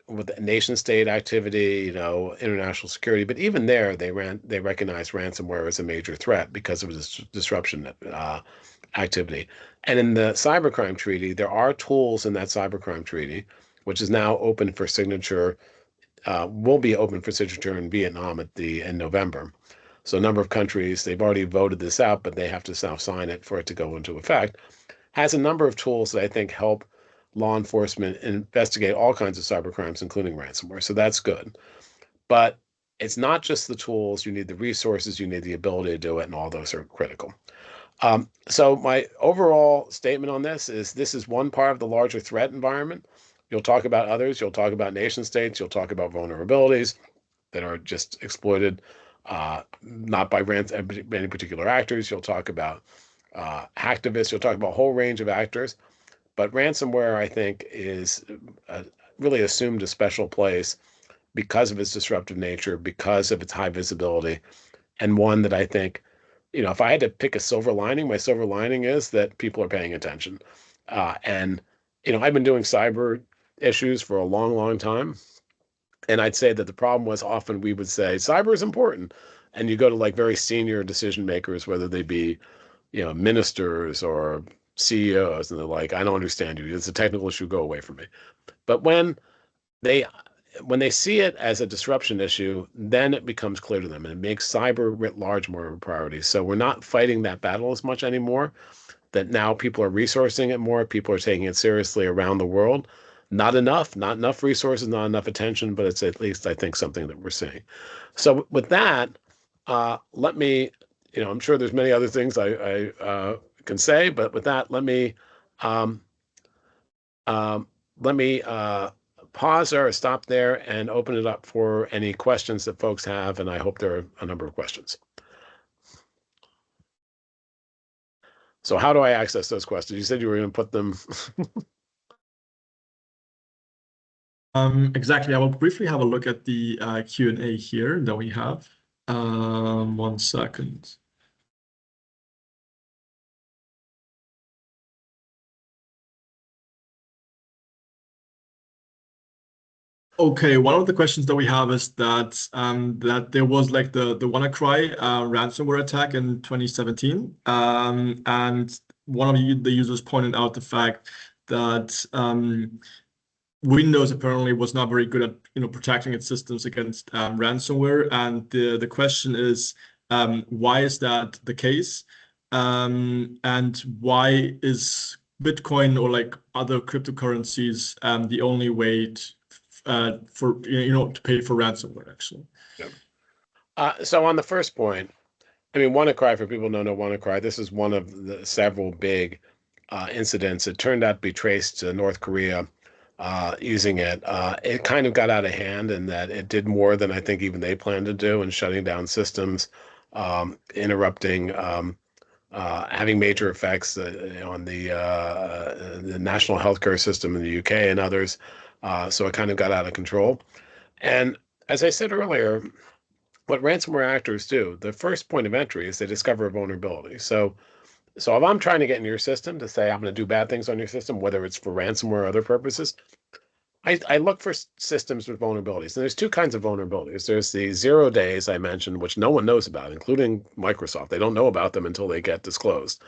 with nation state activity, international security. But even there, they recognize ransomware as a major threat because of this disruption activity. And in the cybercrime treaty, there are tools in that cybercrime treaty, which is now open for signature, will be open for signature in Vietnam in November. So a number of countries, they've already voted this out, but they have to now sign it for it to go into effect. Has a number of tools that I think help law enforcement investigate all kinds of cyber crimes, including ransomware. So that's good. But it's not just the tools. You need the resources. You need the ability to do it, and all those are critical. So my overall statement on this is one part of the larger threat environment. You'll talk about others. You'll talk about nation states. You'll talk about vulnerabilities that are just exploited, not by any particular actors. You'll talk about hacktivists. You'll talk about a whole range of actors. But ransomware, I think, is really assumed a special place because of its disruptive nature, because of its high visibility, and one that I think, if I had to pick a silver lining, my silver lining is that people are paying attention. And I've been doing cyber issues for a long, long time. And I'd say that the problem was often we would say cyber is important. And you go to like very senior decision makers, whether they be, ministers or CEOs, and they're like, I don't understand you. It's a technical issue. Go away from me. But they when they see it as a disruption issue, then it becomes clear to them and it makes cyber writ large more of a priority. So we're not fighting that battle as much anymore, that now people are resourcing it more. People are taking it seriously around the world. Not enough resources, not enough attention, but it's at least, I think, something that we're seeing. So with that, let me, I'm sure there's many other things I can say, but with that, let me um, um, pause there or stop there and open it up for any questions that folks have. And I hope there are a number of questions. So how do I access those questions? You said you were going to put them. Exactly. I will briefly have a look at the Q&A here that we have. 1 second. Okay, one of the questions that we have is that that there was like the WannaCry ransomware attack in 2017, and one of the users pointed out the fact that Windows apparently was not very good at protecting its systems against ransomware, and the question is why is that the case, and why is Bitcoin or like other cryptocurrencies the only way for to pay for ransomware actually? So on the first point, I mean, WannaCry, for people who don't know WannaCry, this is one of the several big incidents. It turned out to be traced to North Korea using it. It kind of got out of hand in that it did more than I think even they planned to do in shutting down systems, interrupting, having major effects on the national healthcare system in the UK and others. So it kind of got out of control. And as I said earlier, what ransomware actors do, the first point of entry is they discover a vulnerability. So if I'm trying to get into your system to say I'm going to do bad things on your system, whether it's for ransomware or other purposes, I look for systems with vulnerabilities. And there's two kinds of vulnerabilities. There's the 0 days I mentioned, which no one knows about, including Microsoft. They don't know about them until they get disclosed.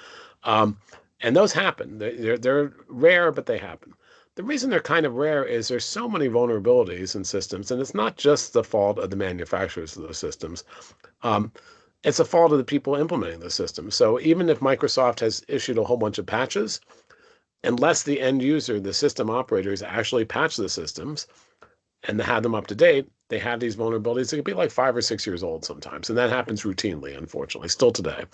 And those happen. They're rare, but they happen. The reason they're kind of rare is there's so many vulnerabilities in systems, and it's not just the fault of the manufacturers of those systems. It's a fault of the people implementing the system. So even if Microsoft has issued a whole bunch of patches, unless the end user, the system operators, actually patch the systems and have them up to date, they have these vulnerabilities. It could be like 5 or 6 years old sometimes, and that happens routinely, unfortunately, still today.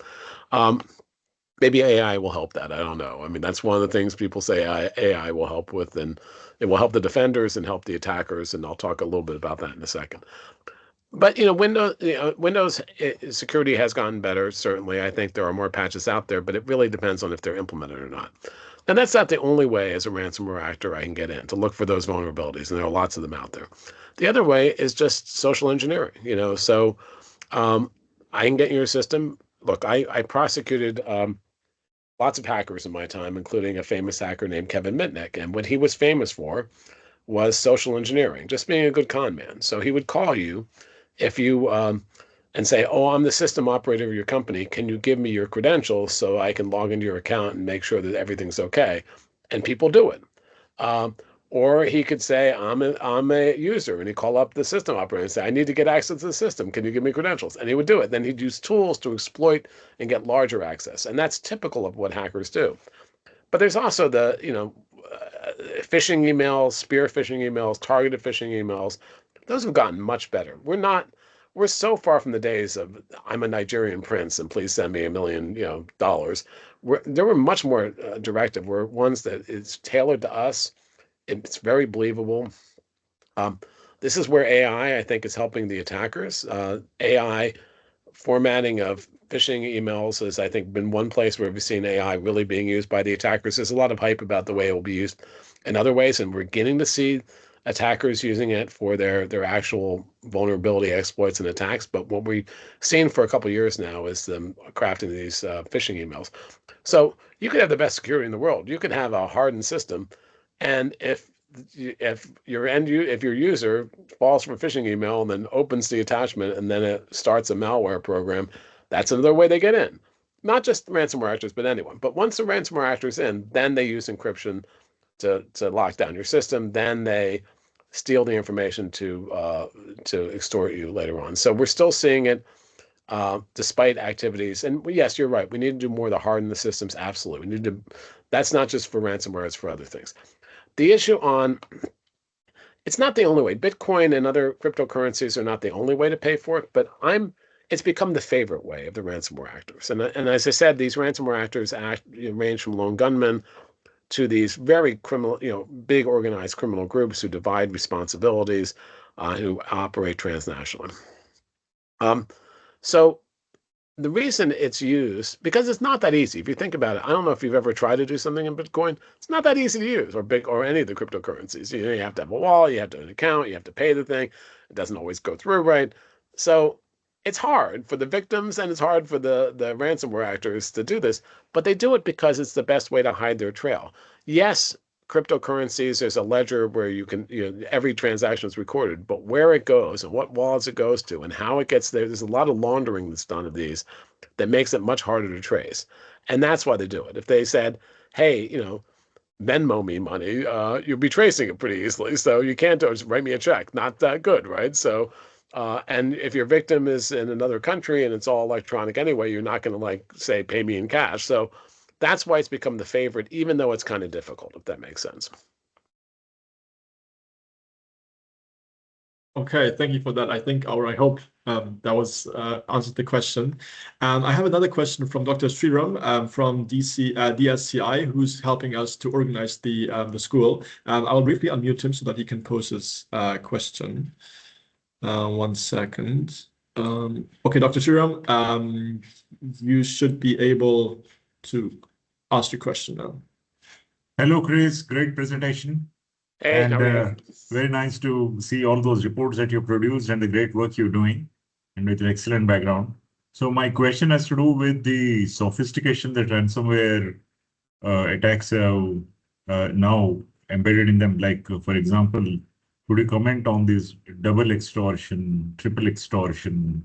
Maybe AI will help that. I don't know. I mean, that's one of the things people say AI will help with, and it will help the defenders and help the attackers, and I'll talk a little bit about that in a second. But Windows security has gotten better. Certainly, I think there are more patches out there, but it really depends on if they're implemented or not. And that's not the only way as a ransomware actor I can get in to look for those vulnerabilities, and there are lots of them out there. The other way is just social engineering. So I can get in your system. Look, I prosecuted lots of hackers in my time, including a famous hacker named Kevin Mitnick, and what he was famous for was social engineering, just being a good con man. So he would call you if you and say, oh, I'm the system operator of your company. Can you give me your credentials so I can log into your account and make sure that everything's okay? And people do it. Or he could say, I'm a user, and he'd call up the system operator and say, I need to get access to the system. Can you give me credentials? And he would do it. Then he'd use tools to exploit and get larger access. And that's typical of what hackers do. But there's also the, phishing emails, spear phishing emails, targeted phishing emails. Those have gotten much better. We're so far from the days of I'm a Nigerian prince and please send me $1 million, dollars. There were much more directive. We're ones that it's tailored to us. It's very believable. This is where AI, I think, is helping the attackers. AI formatting of phishing emails has, I think, been one place where we've seen AI really being used by the attackers. There's a lot of hype about the way it will be used in other ways, and we're beginning to see attackers using it for their actual vulnerability exploits and attacks. But what we've seen for a couple of years now is them crafting these phishing emails. So you could have the best security in the world. You could have a hardened system, and if your user falls from a phishing email and then opens the attachment and then it starts a malware program, that's another way they get in. Not just ransomware actors, but anyone. But once the ransomware actor's in, then they use encryption to lock down your system. Then they steal the information to extort you later on. So we're still seeing it despite activities. And yes, you're right. We need to do more to harden the systems. Absolutely. We need to. That's not just for ransomware; it's for other things. The issue on it's not the only way. Bitcoin and other cryptocurrencies are not the only way to pay for it, but it's become the favorite way of the ransomware actors. And as I said, these ransomware actors range from lone gunmen to these very criminal, big organized criminal groups who divide responsibilities, who operate transnationally. So the reason it's used, because it's not that easy. If you think about it, I don't know if you've ever tried to do something in Bitcoin. It's not that easy to use, or any of the cryptocurrencies. You have to have a wallet, you have to have an account, you have to pay the thing. It doesn't always go through right. So it's hard for the victims and it's hard for the ransomware actors to do this, but they do it because it's the best way to hide their trail. Yes, cryptocurrencies, there's a ledger where you can, every transaction is recorded, but where it goes and what wallets it goes to and how it gets there, there's a lot of laundering that's done of these that makes it much harder to trace. And that's why they do it. If they said, hey, Venmo me money, you'll be tracing it pretty easily. So you can't just write me a check. Not that good, right? So, and if your victim is in another country and it's all electronic anyway, you're not going to say, pay me in cash. So that's why it's become the favorite, even though it's kind of difficult, if that makes sense. Okay, thank you for that. I hope that was answered the question. I have another question from Dr. Sriram from DSCI, who's helping us to organize the school. I'll briefly unmute him so that he can pose his question. 1 second. Okay, Dr. Sriram, you should be able to ask your question now. Hello, Chris. Great presentation. Hey, and very nice to see all those reports that you produced and the great work you're doing, and with an excellent background. So my question has to do with the sophistication that ransomware attacks have now embedded in them. Like, for example, could you comment on these double extortion, triple extortion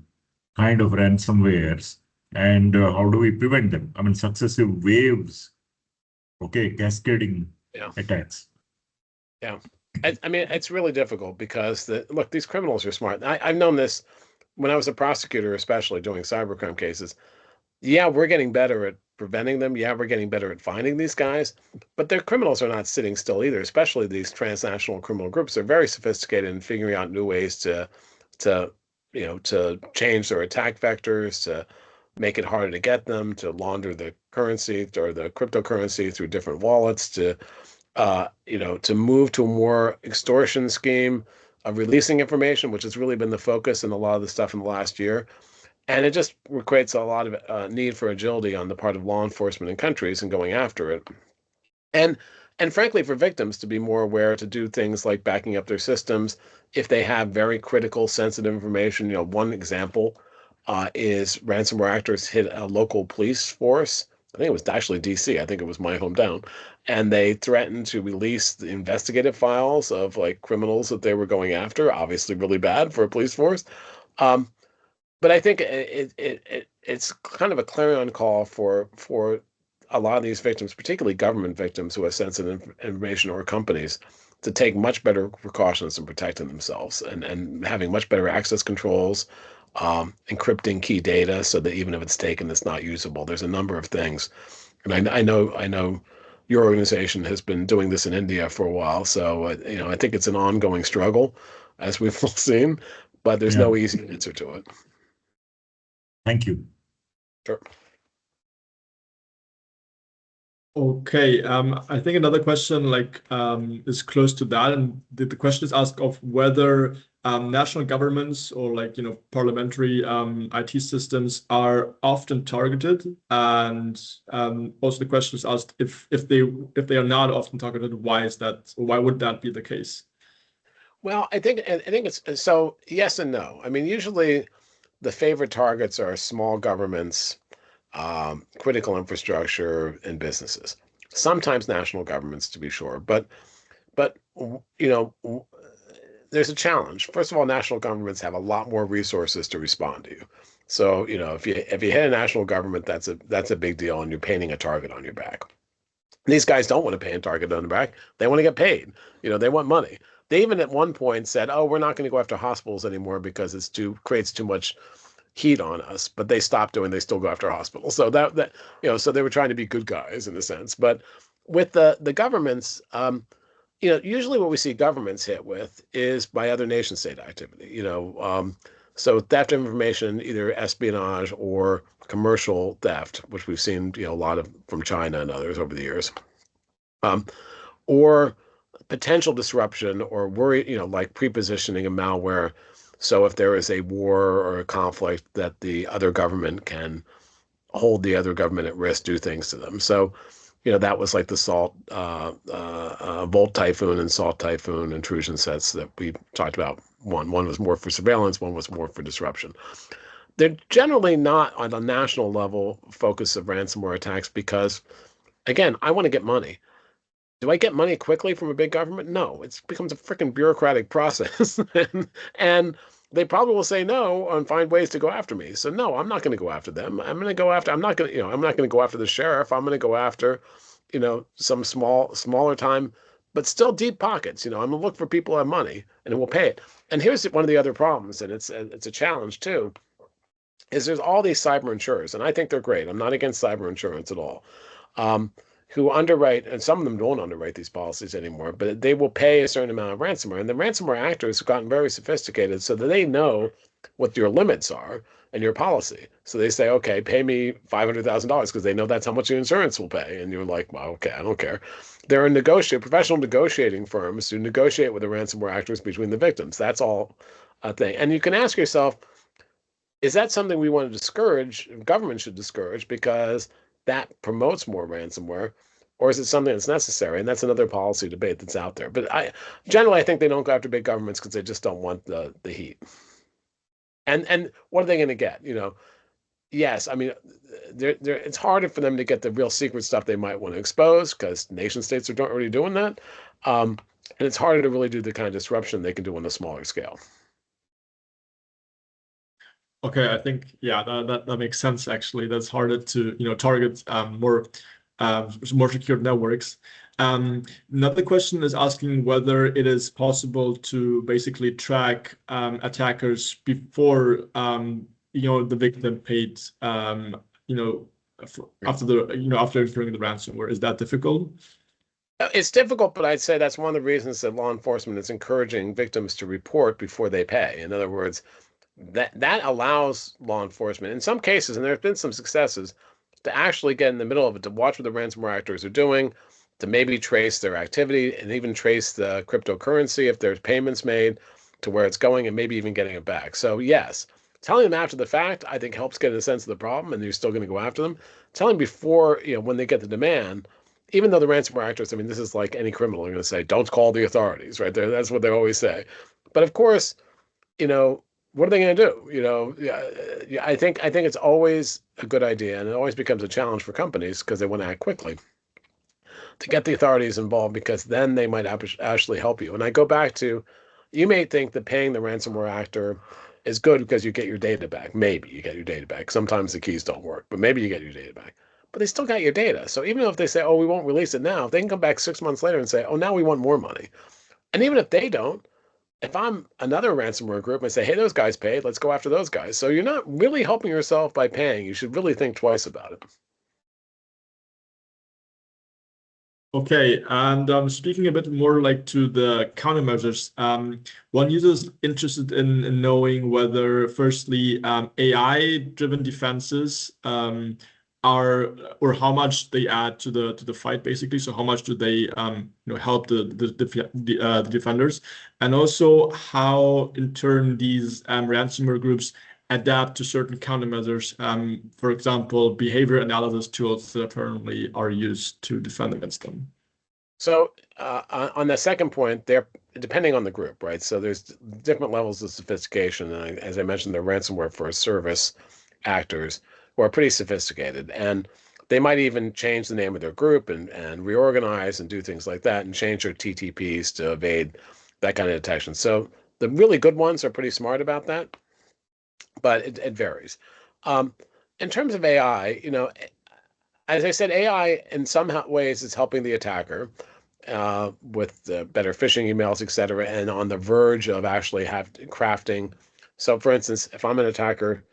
kind of ransomwares, and how do we prevent them? I mean, successive waves, okay, cascading attacks. Yeah. I mean, it's really difficult because look, these criminals are smart. I've known this when I was a prosecutor, especially doing cybercrime cases. Yeah, we're getting better at preventing them. Yeah, we're getting better at finding these guys, but their criminals are not sitting still either, especially these transnational criminal groups. They're very sophisticated in figuring out new ways to change their attack vectors, to make it harder to get them, to launder the currency or the cryptocurrency through different wallets, to move to a more extortion scheme of releasing information, which has really been the focus in a lot of the stuff in the last year. And it just creates a lot of need for agility on the part of law enforcement in countries and going after it. And frankly, for victims to be more aware, to do things like backing up their systems if they have very critical, sensitive information. One example is ransomware actors hit a local police force. I think it was actually DC. I think it was my hometown. And they threatened to release the investigative files of criminals that they were going after. Obviously really bad for a police force. But I think it's kind of a clarion call for a lot of these victims, particularly government victims who have sensitive information, or companies, to take much better precautions in protecting themselves and having much better access controls, encrypting key data so that even if it's taken, it's not usable. There's a number of things. And I know your organization has been doing this in India for a while. So, I think it's an ongoing struggle, as we've all seen, but there's no easy answer to it. Thank you. Sure. Okay, I think another question is close to that, and the question is asked of whether national governments or parliamentary IT systems are often targeted, and also the question is asked if they are not often targeted, why is that? Or why would that be the case? Well, I think it's so yes and no. I mean, usually the favorite targets are small governments, critical infrastructure, and businesses. Sometimes national governments, to be sure, but there's a challenge. First of all, national governments have a lot more resources to respond to you. So, if you hit a national government, that's a big deal, and you're painting a target on your back. These guys don't want to pay a target on the back. They want to get paid. They want money. They even at one point said, "Oh, we're not going to go after hospitals anymore because creates too much heat on us." But they stopped doing. They still go after hospitals. So so they were trying to be good guys in a sense. But with the governments, usually what we see governments hit with is by other nation state activity. So theft of information, either espionage or commercial theft, which we've seen a lot of from China and others over the years, or potential disruption or worry, like prepositioning of malware. So if there is a war or a conflict, that the other government can hold the other government at risk, do things to them. So that was like the Volt Typhoon and Salt Typhoon intrusion sets that we talked about. One was more for surveillance, one was more for disruption. They're generally not on a national level focus of ransomware attacks because, again, I want to get money. Do I get money quickly from a big government? No, it becomes a freaking bureaucratic process. and they probably will say no and find ways to go after me. So no, I'm not going to go after them. I'm not going to go after the sheriff. I'm going to go after, some smaller time, but still deep pockets. I'm going to look for people who have money and will pay it. And here's one of the other problems, and it's a challenge too, is there's all these cyber insurers, and I think they're great. I'm not against cyber insurance at all. Who underwrite, and some of them don't underwrite these policies anymore, but they will pay a certain amount of ransomware. And the ransomware actors have gotten very sophisticated so that they know what your limits are and your policy. So they say, okay, pay me $500,000 because they know that's how much your insurance will pay. And you're like, well, okay, I don't care. There are professional negotiating firms who negotiate with the ransomware actors between the victims. That's all a thing. And you can ask yourself, is that something we want to discourage? Government should discourage because that promotes more ransomware, or is it something that's necessary? And that's another policy debate that's out there. But I think they don't go after big governments because they just don't want the heat. And what are they going to get? Yes, I mean, it's harder for them to get the real secret stuff they might want to expose because nation states are already doing that. And it's harder to really do the kind of disruption they can do on a smaller scale. Okay, I think that makes sense actually. That's harder to target more secure networks. Another question is asking whether it is possible to basically track attackers before the victim paid after incurring the ransomware. Is that difficult? It's difficult, but I'd say that's one of the reasons that law enforcement is encouraging victims to report before they pay. In other words, that allows law enforcement in some cases, and there have been some successes, to actually get in the middle of it, to watch what the ransomware actors are doing, to maybe trace their activity and even trace the cryptocurrency if there's payments made to where it's going and maybe even getting it back. So yes, telling them after the fact, I think helps get a sense of the problem and you're still going to go after them. Telling before, when they get the demand, even though the ransomware actors, I mean, this is like any criminal, they're going to say, don't call the authorities, right? That's what they always say. But of course, what are they going to do? I think it's always a good idea, and it always becomes a challenge for companies because they want to act quickly to get the authorities involved because then they might actually help you. And I go back to, you may think that paying the ransomware actor is good because you get your data back. Maybe you get your data back. Sometimes the keys don't work, but maybe you get your data back. But they still got your data. So even if they say, oh, we won't release it now, they can come back 6 months later and say, oh, now we want more money. And even if they don't, if I'm another ransomware group and say, hey, those guys paid, let's go after those guys. So you're not really helping yourself by paying. You should really think twice about it. Okay, and speaking a bit more like to the countermeasures, one user is interested in knowing whether, firstly, AI-driven defenses are, or how much they add to the fight, basically. So how much do they help the defenders, and also how in turn these ransomware groups adapt to certain countermeasures, for example, behavior analysis tools that apparently are used to defend against them. So on the second point, they're depending on the group, right? So there's different levels of sophistication. And as I mentioned, the ransomware for service actors who are pretty sophisticated. And they might even change the name of their group and reorganize and do things like that and change their TTPs to evade that kind of detection. So the really good ones are pretty smart about that, but it varies. In terms of AI, as I said, AI in some ways is helping the attacker with better phishing emails, et cetera, and on the verge of actually crafting. So, for instance, if I'm an attacker,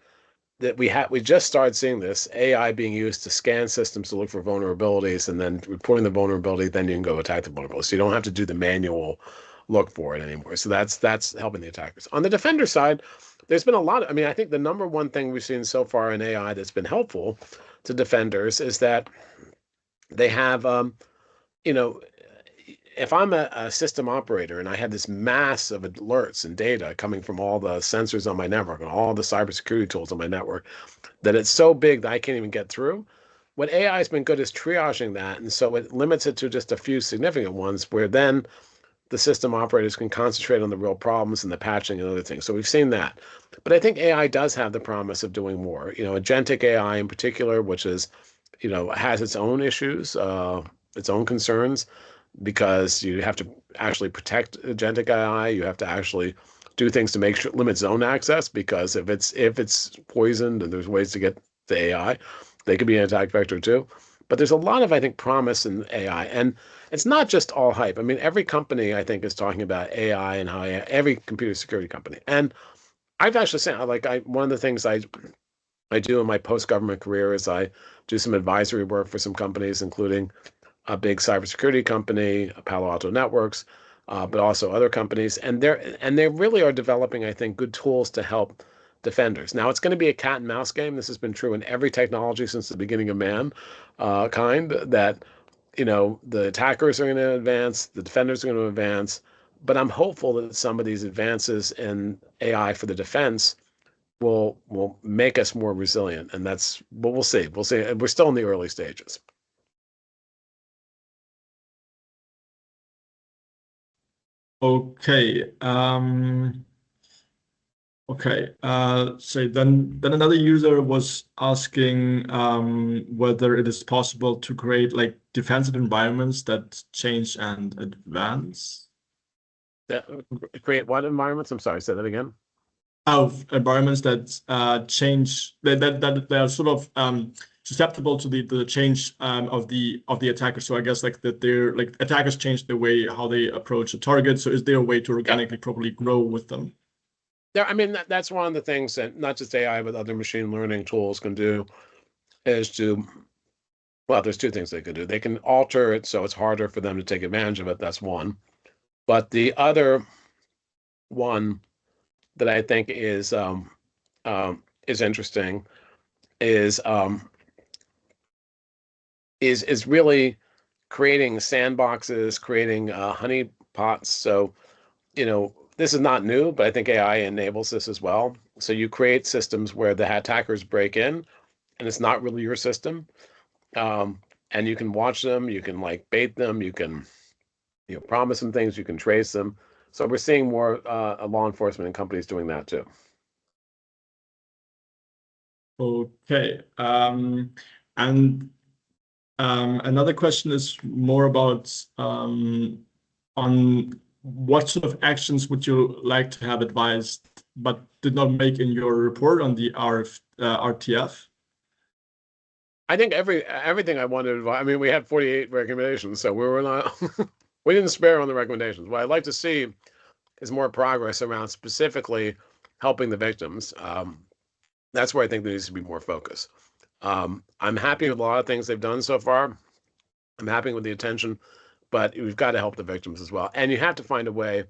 that we just started seeing this AI being used to scan systems to look for vulnerabilities, and then reporting the vulnerability, then you can go attack the vulnerability. So you don't have to do the manual look for it anymore. So that's helping the attackers. On the defender side, there's been a lot. I mean, I think the number one thing we've seen so far in AI that's been helpful to defenders is that they have, if I'm a system operator and I had this mass of alerts and data coming from all the sensors on my network and all the cybersecurity tools on my network, that it's so big that I can't even get through. What AI has been good is triaging that, and so it limits it to just a few significant ones, where then the system operators can concentrate on the real problems and the patching and other things. So we've seen that. But I think AI does have the promise of doing more. Agentic AI in particular, which is, has its own issues, its own concerns, because you have to actually protect agentic AI. You have to actually do things to make sure limit zone access, because if it's poisoned and there's ways to get the AI, they could be an attack vector too. But there's a lot of, I think, promise in AI, and it's not just all hype. I mean, every company I think is talking about AI and how every computer security company. And I've actually seen one of the things I do in my post-government career is I do some advisory work for some companies, including a big cybersecurity company, Palo Alto Networks, but also other companies, and they really are developing, I think, good tools to help defenders. Now, it's going to be a cat and mouse game. This has been true in every technology since the beginning of mankind. That the attackers are going to advance, the defenders are going to advance, but I'm hopeful that some of these advances in AI for the defense will make us more resilient, and that's what we'll see. We'll see. We're still in the early stages. Okay. Okay. So then another user was asking whether it is possible to create like defensive environments that change and advance. Create what environments? I'm sorry, say that again. Of environments that change that are sort of susceptible to the change of the attacker. So I guess like that they're like attackers change the way how they approach a target. So is there a way to organically probably grow with them? I mean, that's one of the things that not just AI, but other machine learning tools can do, is well, there's two things they can do. They can alter it so it's harder for them to take advantage of it. That's one. But the other one that I think is interesting is really creating sandboxes, creating honey pots. So, this is not new, but I think AI enables this as well. So you create systems where the attackers break in, and it's not really your system. And you can watch them, you can like bait them, you can promise them things, you can trace them. So we're seeing more law enforcement and companies doing that too. Okay. And another question is more about on what sort of actions would you like to have advised but did not make in your report on the RTF? I think everything I wanted to advise. I mean, we had 48 recommendations, so we were not we didn't spare on the recommendations. What I'd like to see is more progress around specifically helping the victims. That's where I think there needs to be more focus. I'm happy with a lot of things they've done so far. I'm happy with the attention, but we've got to help the victims as well. And you have to find a way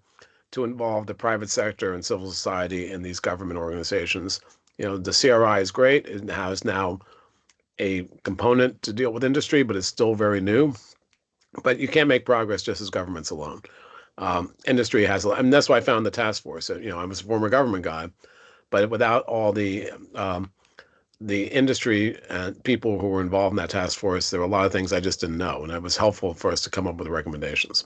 to involve the private sector and civil society in these government organizations. The CRI is great. It has now a component to deal with industry, but it's still very new. But you can't make progress just as governments alone. Industry has, and that's why I found the task force. I was a former government guy, but without all the the industry and people who were involved in that task force, there were a lot of things I just didn't know, and it was helpful for us to come up with recommendations.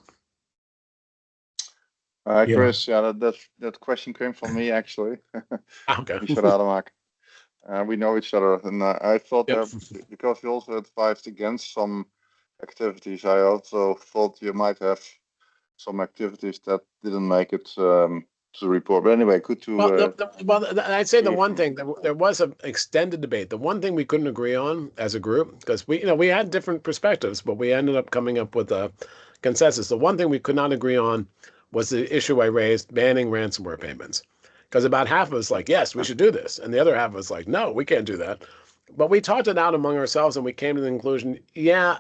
Chris, that question came from me actually. Okay. We know each other, and I thought Yep. that because you also advised against some activities, I also thought you might have some activities that didn't make it to the report. But anyway, good to. Well, I'd say the one thing, there was an extended debate. The one thing we couldn't agree on as a group, because we had different perspectives, but we ended up coming up with a consensus. The one thing we could not agree on was the issue I raised, banning ransomware payments. Because about half of us like, yes, we should do this. And the other half was like, no, we can't do that. But we talked it out among ourselves and we came to the conclusion, yeah,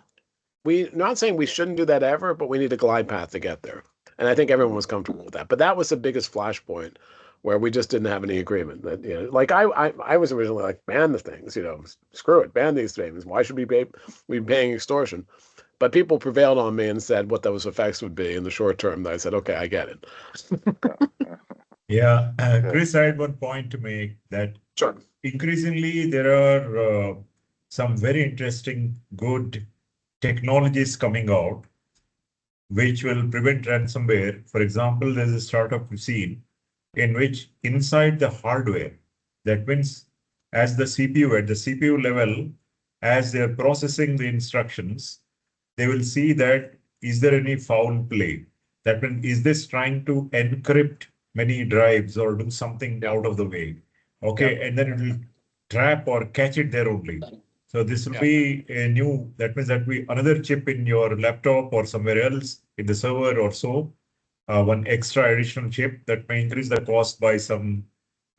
we're not saying we shouldn't do that ever, but we need a glide path to get there. And I think everyone was comfortable with that. But that was the biggest flashpoint where we just didn't have any agreement. That, you know, like I was originally like, ban the things, you know, screw it, ban these things. Why should we be paying extortion? But people prevailed on me and said what those effects would be in the short term. I said, okay, I get it. Yeah, Chris, I had one point to make that Sure. Increasingly there are some very interesting, good technologies coming out which will prevent ransomware. For example, there's a startup we've seen in which inside the hardware, that means as the CPU, at the CPU level, as they're processing the instructions, they will see that is there any foul play? That means, is this trying to encrypt many drives or do something out of the way? Okay, and then it will trap or catch it there only. So this will be a new, that means that we another chip in your laptop or somewhere else in the server or so, one extra additional chip that may increase the cost by some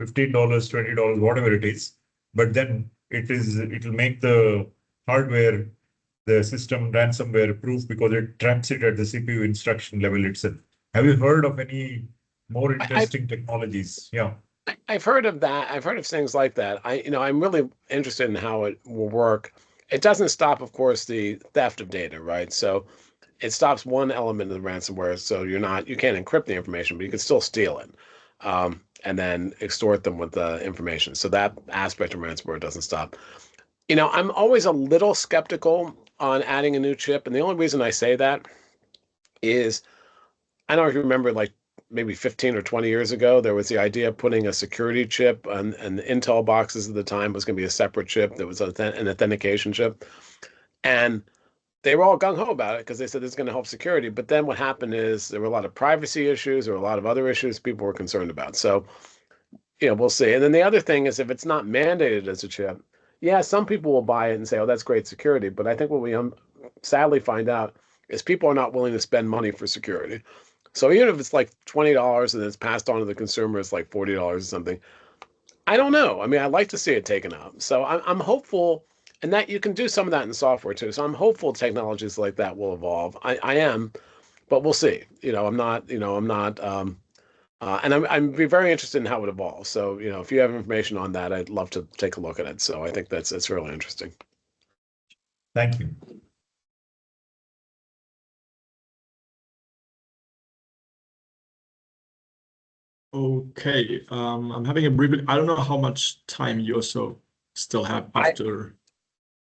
$15, $20, whatever it is. But then it will make the hardware, the system ransomware proof because it traps it at the CPU instruction level itself. Have you heard of any more interesting technologies? Yeah. I've heard of that. I've heard of things like that. I'm really interested in how it will work. It doesn't stop, of course, the theft of data, right? So it stops one element of the ransomware. So you can't encrypt the information, but you can still steal it, and then extort them with the information. So that aspect of ransomware doesn't stop. I'm always a little skeptical on adding a new chip, and the only reason I say that is I don't know if you remember, like maybe 15 or 20 years ago, there was the idea of putting a security chip and the Intel boxes at the time was going to be a separate chip that was an authentication chip. And they were all gung-ho about it because they said this is going to help security. But then what happened is there were a lot of privacy issues, there were a lot of other issues people were concerned about. So, we'll see. And then the other thing is if it's not mandated as a chip, yeah, some people will buy it and say, oh, that's great security. But I think what we sadly find out is people are not willing to spend money for security. So even if it's like $20 and it's passed on to the consumer, it's like $40 or something. I don't know. I mean, I'd like to see it taken out. So I'm hopeful, and that you can do some of that in software too. So I'm hopeful technologies like that will evolve. I am, but we'll see. I'm not. And I'm be very interested in how it evolves. So if you have information on that, I'd love to take a look at it. So I think it's really interesting. Thank you. Okay, I'm having a brief. I don't know how much time you also still have after.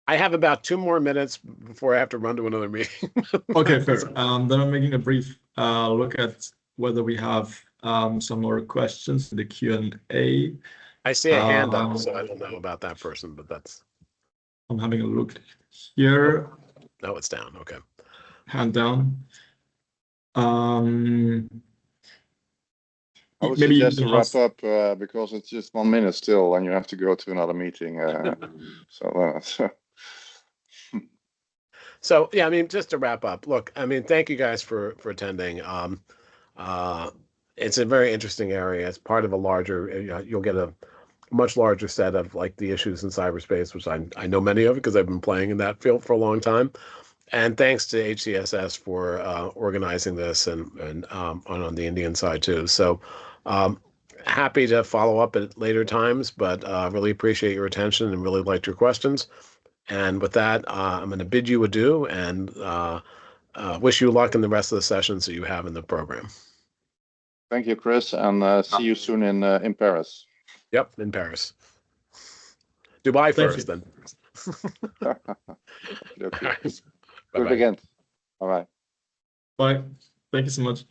I have about 2 more minutes before I have to run to another meeting. Okay, fair. Then I'm making a brief look at whether we have some more questions in the Q&A. I see a hand up, so I don't know about that person, but that's. I'm having a look here. No, it's down. Okay. Hand down. I would maybe suggest to wrap up because it's just 1 minute still, and you have to go to another meeting. So yeah, I mean, just to wrap up, look, I mean, thank you guys for attending. It's a very interesting area. It's part of a larger. You'll get a much larger set of like the issues in cyberspace, which I know many of because I've been playing in that field for a long time. And thanks to IDCSS for organizing this and on the Indian side too. So happy to follow up at later times, but really appreciate your attention and really liked your questions. And with that, I'm going to bid you adieu and wish you luck in the rest of the sessions that you have in the program. Thank you, Chris, and see you soon in Paris. Yep, in Paris. Dubai Thank first, you. then. Okay. All right. Good Bye-bye. again. All right. Bye. Thank you so much.